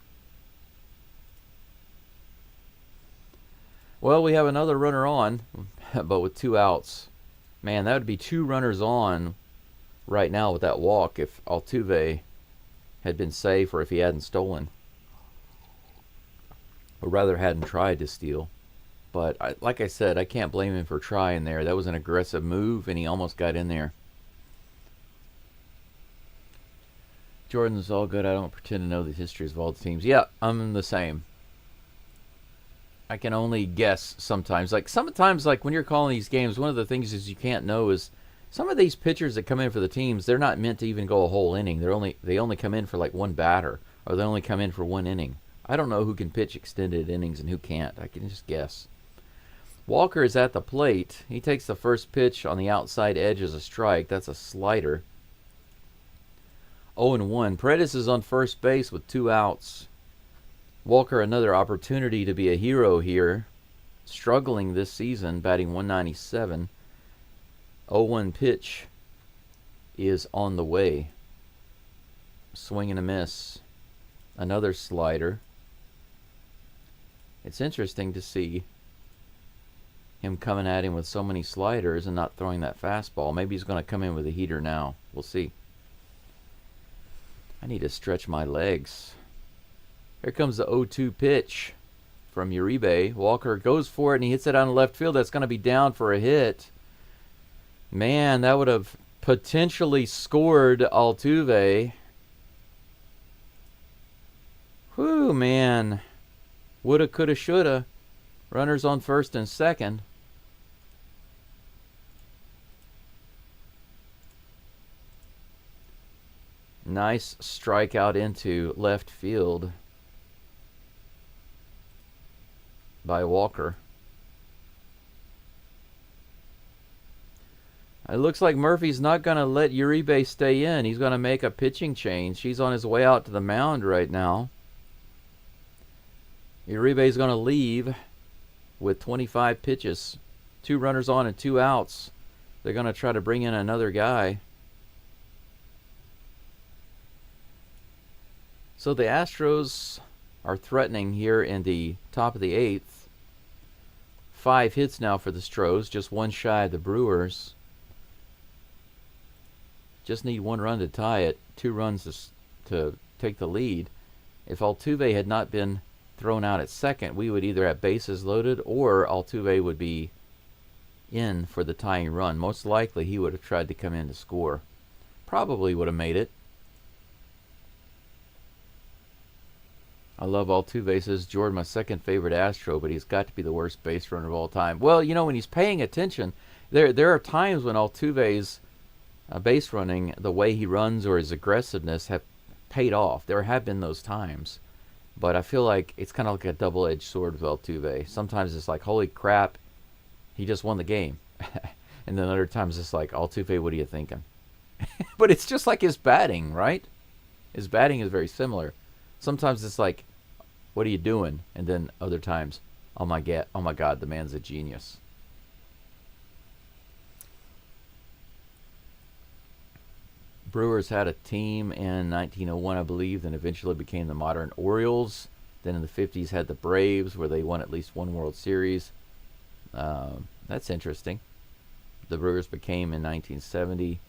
Well, we have another runner on, but with 2 outs. Man, that would be 2 runners on right now with that walk if Altuve had been safe or if he hadn't stolen. Or rather hadn't tried to steal. But like I said, I can't blame him for trying there. That was an aggressive move, and he almost got in there. Jordan's all good. I don't pretend to know the histories of all the teams. Yeah, I'm the same. I can only guess sometimes. Sometimes when you're calling these games, one of the things is you can't know is some of these pitchers that come in for the teams, they're not meant to even go a whole inning. They only come in for one batter, or they only come in for one inning. I don't know who can pitch extended innings and who can't. I can just guess. Walker is at the plate. He takes the first pitch on the outside edge as a strike. That's a slider. 0-1. Paredes is on first base with 2 outs. Walker, another opportunity to be a hero here. Struggling this season, batting 197. 0-1 pitch is on the way. Swing and a miss. Another slider. It's interesting to see him coming at him with so many sliders and not throwing that fastball. Maybe he's going to come in with a heater now. We'll see. I need to stretch my legs. Here comes the 0-2 pitch from Uribe. Walker goes for it, and he hits it out in left field. That's going to be down for a hit. Man, that would have potentially scored Altuve. Whew, man. Woulda, coulda, shoulda. Runners on first and second. Nice strikeout into left field by Walker. It looks like Murphy's not going to let Uribe stay in. He's going to make a pitching change. He's on his way out to the mound right now. Uribe's going to leave with 25 pitches. 2 runners on and 2 outs. They're going to try to bring in another guy. So the Astros are threatening here in the top of the 8th. 5 hits now for the Stros, just 1 shy of the Brewers. Just need 1 run to tie it, 2 runs to take the lead. If Altuve had not been thrown out at second, we would either have bases loaded or Altuve would be in for the tying run. Most likely he would have tried to come in to score. Probably would have made it. I love Altuve, says Jordan, my second favorite Astro, but he's got to be the worst base runner of all time. Well, you know, when he's paying attention, there are times when Altuve's base running, the way he runs or his aggressiveness have paid off. There have been those times. But I feel like it's kind of like a double-edged sword with Altuve. Sometimes it's like, holy crap, he just won the game. And then other times it's like, Altuve, what are you thinking? But it's just like his batting, right? His batting is very similar. Sometimes it's like, what are you doing? And then other times, oh my God, the man's a genius. Brewers had a team in 1901, I believe, then eventually became the modern Orioles. Then in the 50s had the Braves, where they won at least 1 World Series. That's interesting. The Brewers became in 1970.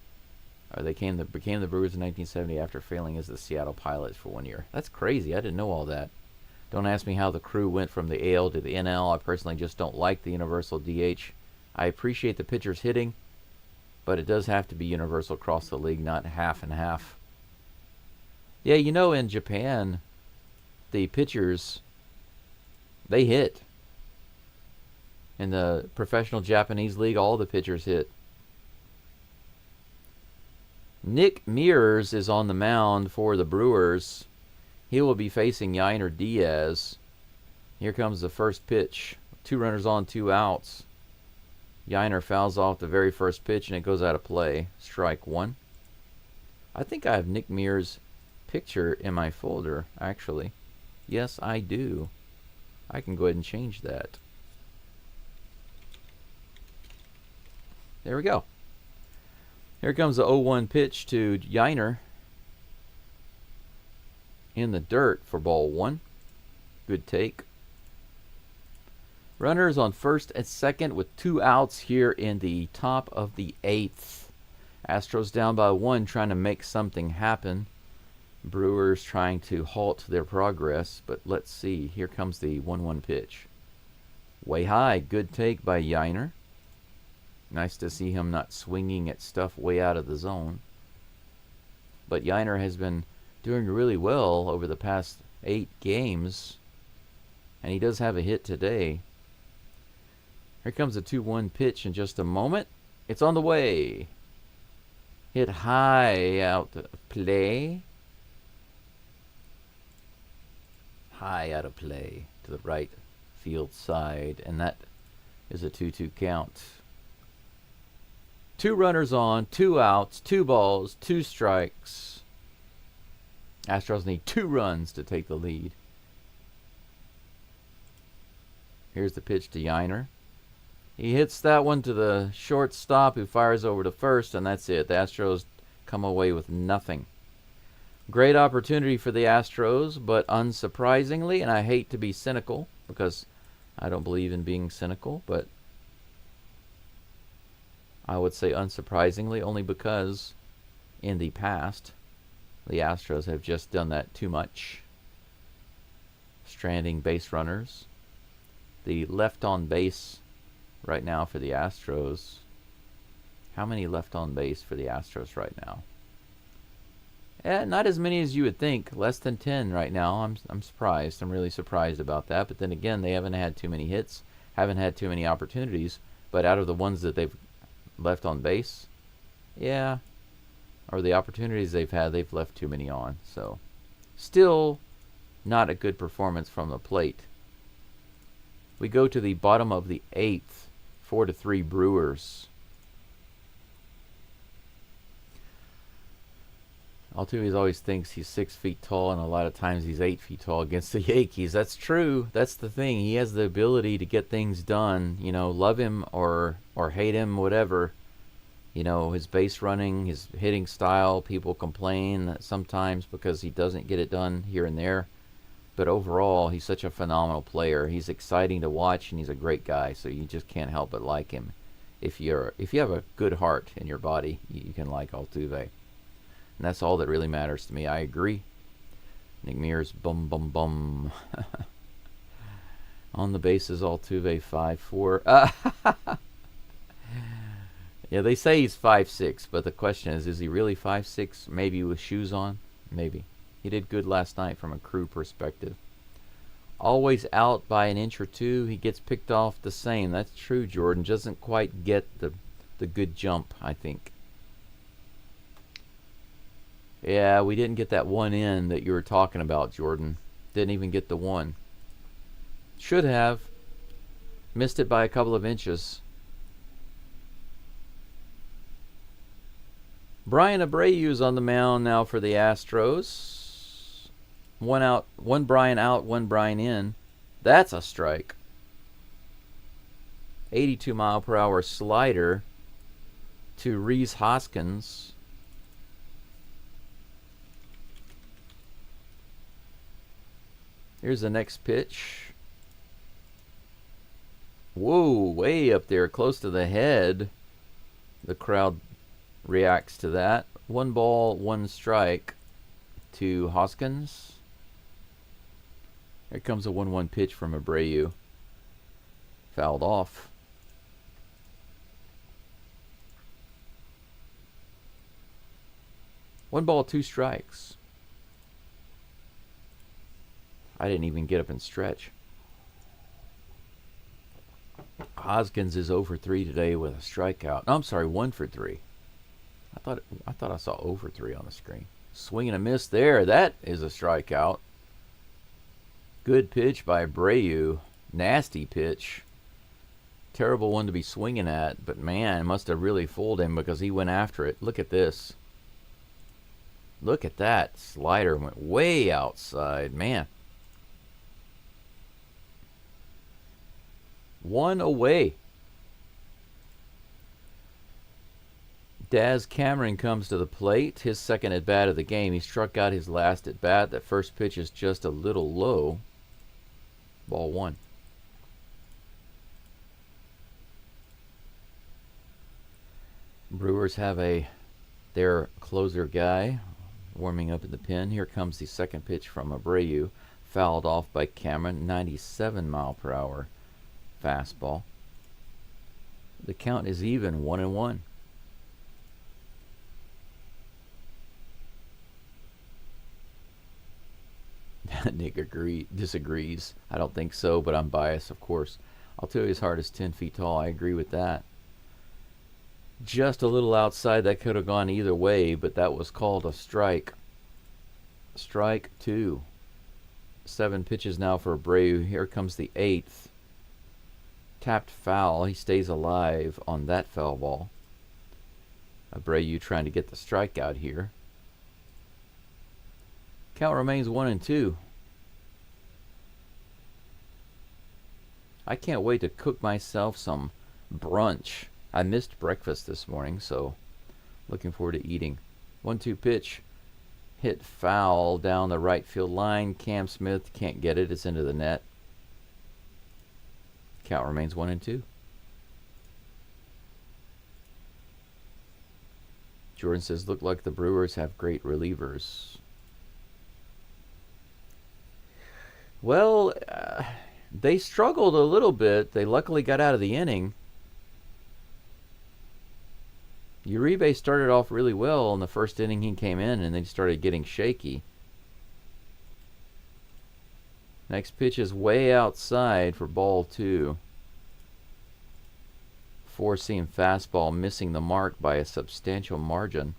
Or they became the Brewers in 1970 after failing as the Seattle Pilots for 1 year. That's crazy. I didn't know all that. Don't ask me how the crew went from the AL to the NL. I personally just don't like the universal DH. I appreciate the pitchers hitting, but it does have to be universal across the league, not half and half. Yeah, you know, in Japan, the pitchers, they hit. In the professional Japanese league, all the pitchers hit. Nick Mears is on the mound for the Brewers. He will be facing Yainer Diaz. Here comes the first pitch. 2 runners on, 2 outs. Yainer fouls off the very first pitch, and it goes out of play. Strike 1. I think I have Nick Mears' picture in my folder, actually. Yes, I do. I can go ahead and change that. There we go. Here comes the 0-1 pitch to Yainer. In the dirt for ball 1. Good take. Runners on first and second with 2 outs here in the top of the 8th. Astros down by 1, trying to make something happen. Brewers trying to halt their progress, but let's see. Here comes the 1-1 pitch. Way high. Good take by Yiner. Nice to see him not swinging at stuff way out of the zone. But Yiner has been doing really well over the past 8 games. And he does have a hit today. Here comes a 2-1 pitch in just a moment. It's on the way. Hit high out of play. High out of play to the right field side. And that is a 2-2 count. 2 runners on, 2 outs, 2 balls, 2 strikes. Astros need 2 runs to take the lead. Here's the pitch to Yiner. He hits that one to the shortstop, who fires over to first, and that's it. The Astros come away with nothing. Great opportunity for the Astros, but unsurprisingly, and I hate to be cynical because I don't believe in being cynical, but I would say unsurprisingly only because in the past the Astros have just done that too much. Stranding base runners. The left on base right now for the Astros. How many left on base for the Astros right now? Not as many as you would think. Less than 10 right now. I'm surprised. I'm really surprised about that. But then again, they haven't had too many hits, haven't had too many opportunities. But out of the ones that they've left on base, yeah, or the opportunities they've had, they've left too many on. So still not a good performance from the plate. We go to the bottom of the 8th. 4-3 Brewers. Altuve always thinks he's 6 feet tall, and a lot of times he's 8 feet tall against the Yankees. That's true. That's the thing. He has the ability to get things done. You know, love him or hate him, whatever. You know, his base running, his hitting style, people complain sometimes because he doesn't get it done here and there. But overall, he's such a phenomenal player. He's exciting to watch, and he's a great guy. So you just can't help but like him. If you have a good heart in your body, you can like Altuve. And that's all that really matters to me. I agree. Nick Mears, bum, bum, bum. On the bases, Altuve, 5'4". Yeah, they say he's 5'6", but the question is he really 5'6", maybe with shoes on? Maybe. He did good last night from a crew perspective. Always out by an inch or two. He gets picked off the same. That's true, Jordan. Doesn't quite get the good jump, I think. Yeah, we didn't get that one in that you were talking about, Jordan. Didn't even get the one. Should have. Missed it by a couple of inches. Brian Abreu's on the mound now for the Astros. One out, one Brian out, one Brian in. That's a strike. 82-mile-per-hour slider to Rhys Hoskins. Here's the next pitch. Whoa, way up there, close to the head. The crowd reacts to that. 1 ball, 1 strike to Hoskins. Here comes a 1-1 pitch from Abreu. Fouled off. One ball, 2 strikes. I didn't even get up and stretch. Hoskins is 0 for 3 today with a strikeout. No, I'm sorry, 1 for 3. I thought I saw 0 for 3 on the screen. Swing and a miss there. That is a strikeout. Good pitch by Abreu. Nasty pitch. Terrible one to be swinging at, but man, it must have really fooled him because he went after it. Look at this. Look at that. Slider went way outside. Man. 1 away. Daz Cameron comes to the plate. His second at-bat of the game. He struck out his last at-bat. That first pitch is just a little low. Ball 1. Brewers have their closer guy warming up in the pen. Here comes the second pitch from Abreu. Fouled off by Cameron. 97 mile per hour fastball. The count is even, 1-1. Nick disagrees. I don't think so, but I'm biased, of course. I'll tell you his heart is 10 feet tall. I agree with that. Just a little outside. That could have gone either way, but that was called a strike. Strike 2. 7 pitches now for Abreu. Here comes the 8th. Tapped foul. He stays alive on that foul ball. Abreu trying to get the strikeout here. Count remains 1-2. I can't wait to cook myself some brunch. I missed breakfast this morning, so looking forward to eating. 1-2 pitch. Hit foul down the right field line. Cam Smith can't get it. It's into the net. Count remains 1-2. Jordan says, look like the Brewers have great relievers. Well, they struggled a little bit. They luckily got out of the inning. Uribe started off really well in the first inning. He came in and then started getting shaky. Next pitch is way outside for ball 2. Four-seam fastball missing the mark by a substantial margin.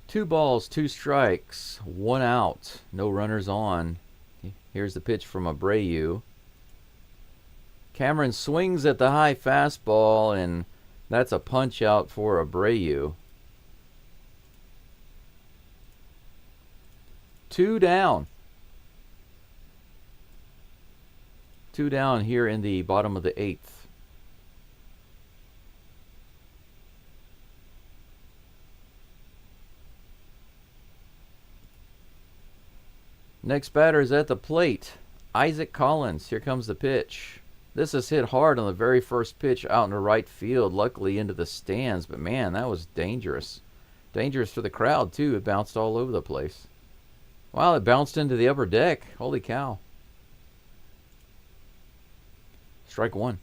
2 balls, 2 strikes, 1 out, no runners on. Here's the pitch from Abreu. Cameron swings at the high fastball, and that's a punch out for Abreu. 2 down. 2 down here in the bottom of the 8th. Next batter is at the plate. Isaac Collins. Here comes the pitch. This is hit hard on the very first pitch out into right field, luckily into the stands. But man, that was dangerous. Dangerous for the crowd, too. It bounced all over the place. Wow, it bounced into the upper deck. Holy cow. Strike 1.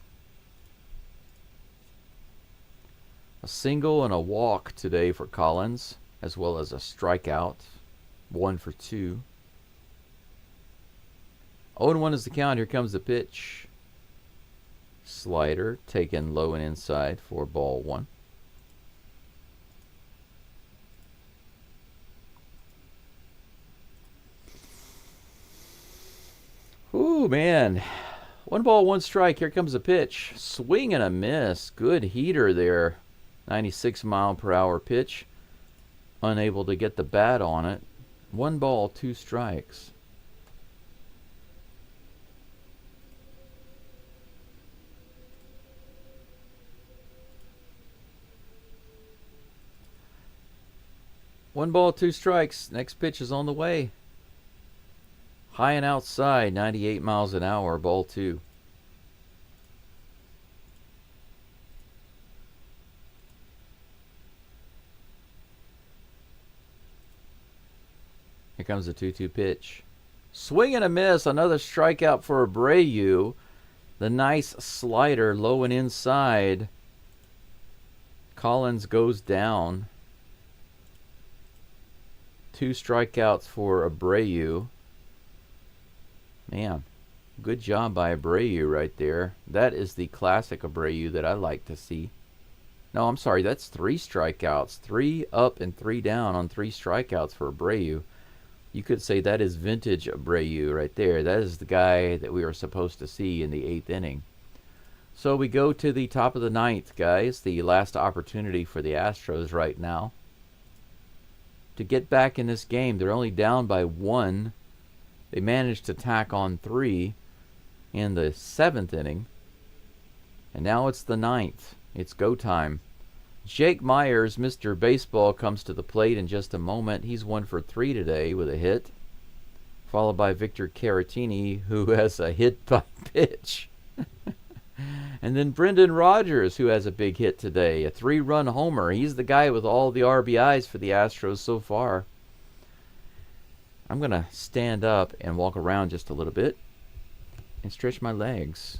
A single and a walk today for Collins, as well as a strikeout. 1 for 2. 0-1 is the count. Here comes the pitch. Slider taken low and inside for ball 1. Ooh, man. 1 ball, 1 strike. Here comes the pitch. Swing and a miss. Good heater there. 96-mile-per-hour pitch. Unable to get the bat on it. 1 ball, 2 strikes. One ball, 2 strikes. Next pitch is on the way. High and outside, 98 miles an hour, ball 2. Here comes the 2-2 pitch. Swing and a miss. Another strikeout for Abreu. The nice slider low and inside. Collins goes down. 2 strikeouts for Abreu. Man, good job by Abreu right there. That is the classic Abreu that I like to see. No, I'm sorry, that's 3 strikeouts. 3 up and 3 down on 3 strikeouts for Abreu. You could say that is vintage Abreu right there. That is the guy that we were supposed to see in the 8th inning. So we go to the top of the 9th, guys. The last opportunity for the Astros right now to get back in this game. They're only down by 1. They managed to tack on 3 in the 7th inning. And now it's the 9th. It's go time. Jake Myers, Mr. Baseball, comes to the plate in just a moment. He's 1 for 3 today with a hit. Followed by Victor Caratini, who has a hit by pitch. And then Brendan Rodgers, who has a big hit today, a 3-run homer. He's the guy with all the RBIs for the Astros so far. I'm going to stand up and walk around just a little bit and stretch my legs.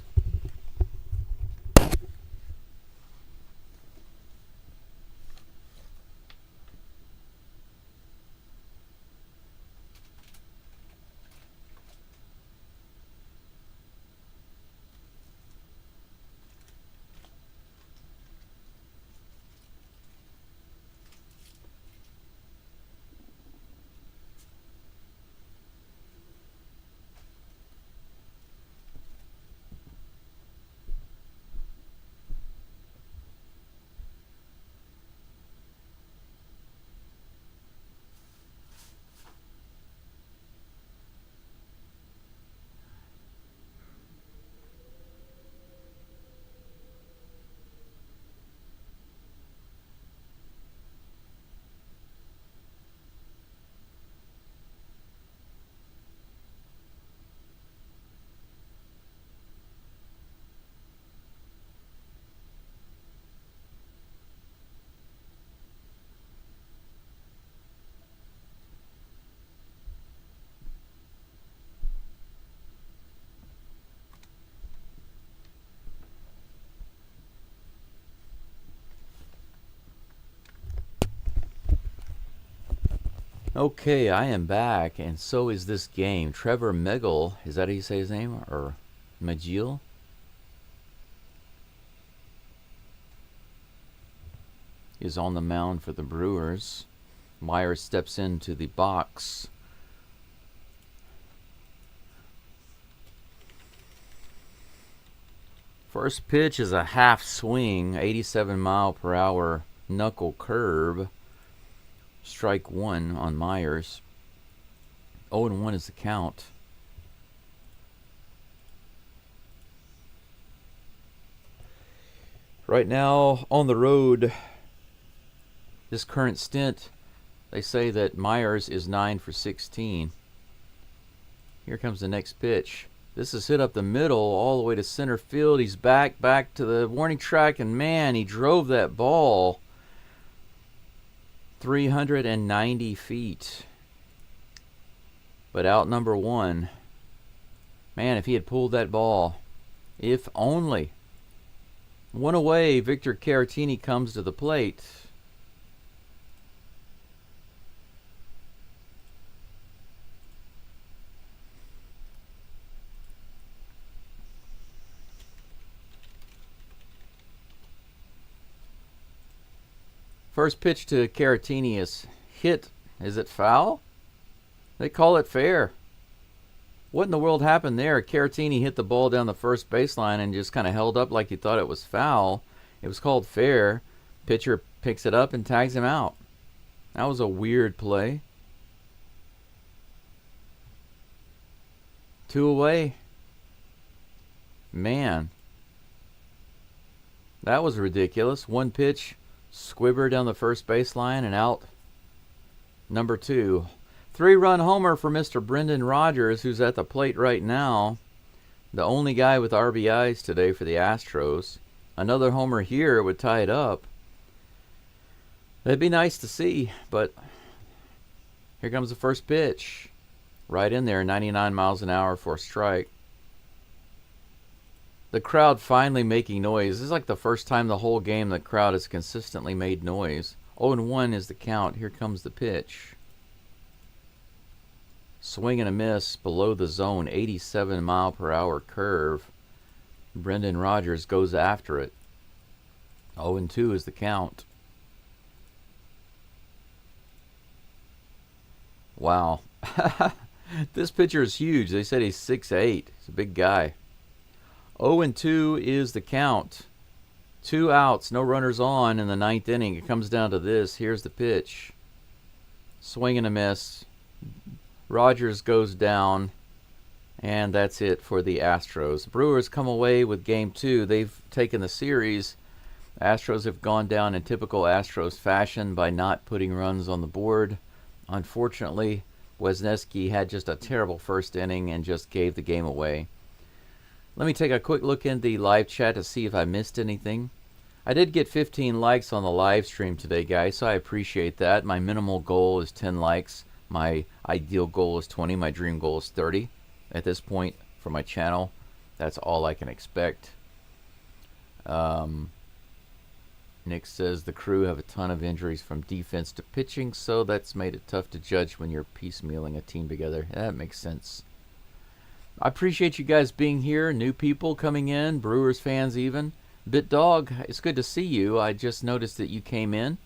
Okay, I am back, and so is this game. Trevor Megill, is that how you say his name? Or Megill? Is on the mound for the Brewers. Myers steps into the box. First pitch is a half swing, 87-mile-per-hour knuckle curve. Strike one on Myers. 0-1 is the count. Right now, on the road, this current stint, they say that Myers is 9 for 16. Here comes the next pitch. This is hit up the middle all the way to center field. He's back to the warning track, and man, he drove that ball 390 feet. But out number one. Man, if he had pulled that ball, if only. One away, Victor Caratini comes to the plate. First pitch to Caratini is hit. Is it foul? They call it fair. What in the world happened there? Caratini hit the ball down the first baseline and just kind of held up like he thought it was foul. It was called fair. Pitcher picks it up and tags him out. That was a weird play. 2 away. Man. That was ridiculous. One pitch. Squibber down the first baseline and out. Number 2. 3-run homer for Mr. Brendan Rodgers, who's at the plate right now. The only guy with RBIs today for the Astros. Another homer here would tie it up. That'd be nice to see, but here comes the first pitch. Right in there, 99 miles an hour for a strike. The crowd finally making noise. This is like the first time the whole game the crowd has consistently made noise. 0-1 is the count. Here comes the pitch. Swing and a miss below the zone. 87-mile-per-hour curve. Brendan Rodgers goes after it. 0-2 is the count. Wow. This pitcher is huge. They said he's 6'8". He's a big guy. 0-2 is the count. 2 outs, no runners on in the 9th inning. It comes down to this. Here's the pitch. Swing and a miss. Rodgers goes down, and that's it for the Astros. Brewers come away with Game 2. They've taken the series. Astros have gone down in typical Astros fashion by not putting runs on the board. Unfortunately, Wisniewski had just a terrible first inning and just gave the game away. Let me take a quick look in the live chat to see if I missed anything. I did get 15 likes on the live stream today, guys, so I appreciate that. My minimal goal is 10 likes. My ideal goal is 20. My dream goal is 30. At this point, for my channel, that's all I can expect. Nick says the crew have a ton of injuries from defense to pitching, so that's made it tough to judge when you're piecemealing a team together. That makes sense. I appreciate you guys being here, new people coming in, Brewers fans even. BitDog, it's good to see you. I just noticed that you came in.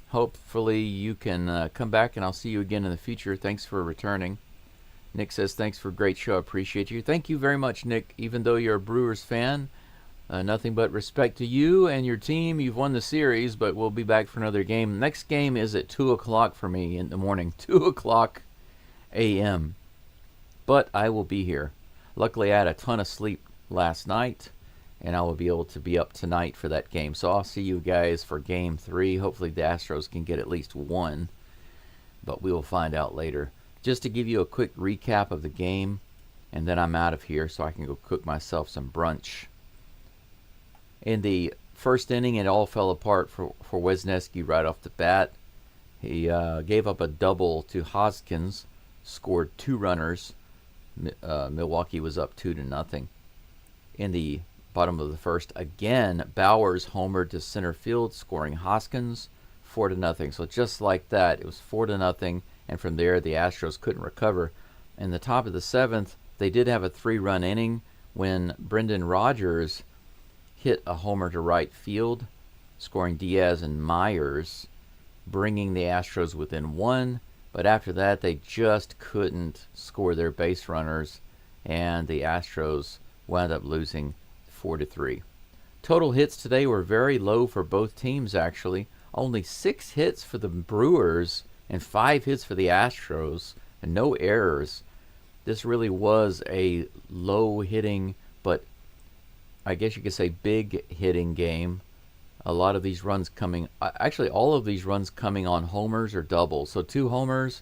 Hopefully you can come back and I'll see you again in the future. Thanks for returning. Nick says, thanks for a great show. I appreciate you. Thank you very much, Nick. Even though you're a Brewers fan, nothing but respect to you and your team. You've won the series, but we'll be back for another game. Next game is at 2 o'clock for me in the morning. 2 o'clock a.m. But I will be here. Luckily, I had a ton of sleep last night, and I will be able to be up tonight for that game. So I'll see you guys for Game 3. Hopefully the Astros can get at least one, but we will find out later. Just to give you a quick recap of the game, and then I'm out of here so I can go cook myself some brunch. In the first inning, it all fell apart for Wisniewski right off the bat. He gave up a double to Hoskins, scored 2 runners. Milwaukee was up 2-0. In the bottom of the first, again, Bowers homered to center field, scoring Hoskins 4-0. So just like that, it was 4-0 and from there the Astros couldn't recover. In the top of the 7th, they did have a 3-run inning when Brendan Rodgers hit a homer to right field, scoring Diaz and Myers, bringing the Astros within 1. But after that, they just couldn't score their base runners, and the Astros wound up losing 4-3. Total hits today were very low for both teams, actually. Only 6 hits for the Brewers and 5 hits for the Astros, and no errors. This really was a low hitting, but I guess you could say big hitting game. A lot of these runs coming, actually all of these runs coming on homers or doubles. So 2 homers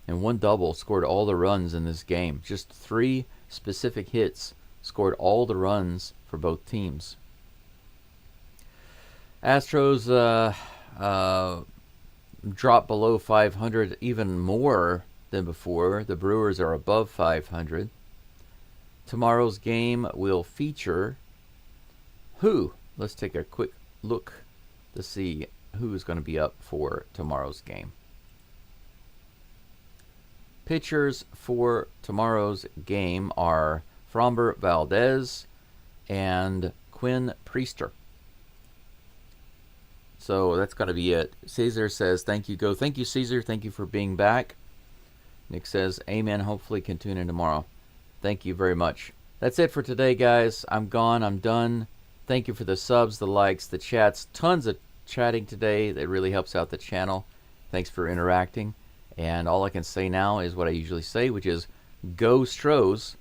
and 1 double scored all the runs in this game. Just 3 specific hits scored all the runs for both teams. Astros dropped below 500 even more than before. The Brewers are above 500. Tomorrow's game will feature who? Let's take a quick look to see who's going to be up for tomorrow's game. Pitchers for tomorrow's game are Framber Valdez and Quinn Priester. So that's going to be it. Caesar says, thank you, Go. Thank you, Caesar. Thank you for being back. Nick says, amen. Hopefully can tune in tomorrow. Thank you very much. That's it for today, guys. I'm gone. I'm done. Thank you for the subs, the likes, the chats. Tons of chatting today. That really helps out the channel. Thanks for interacting. And all I can say now is what I usually say, which is, go Stros.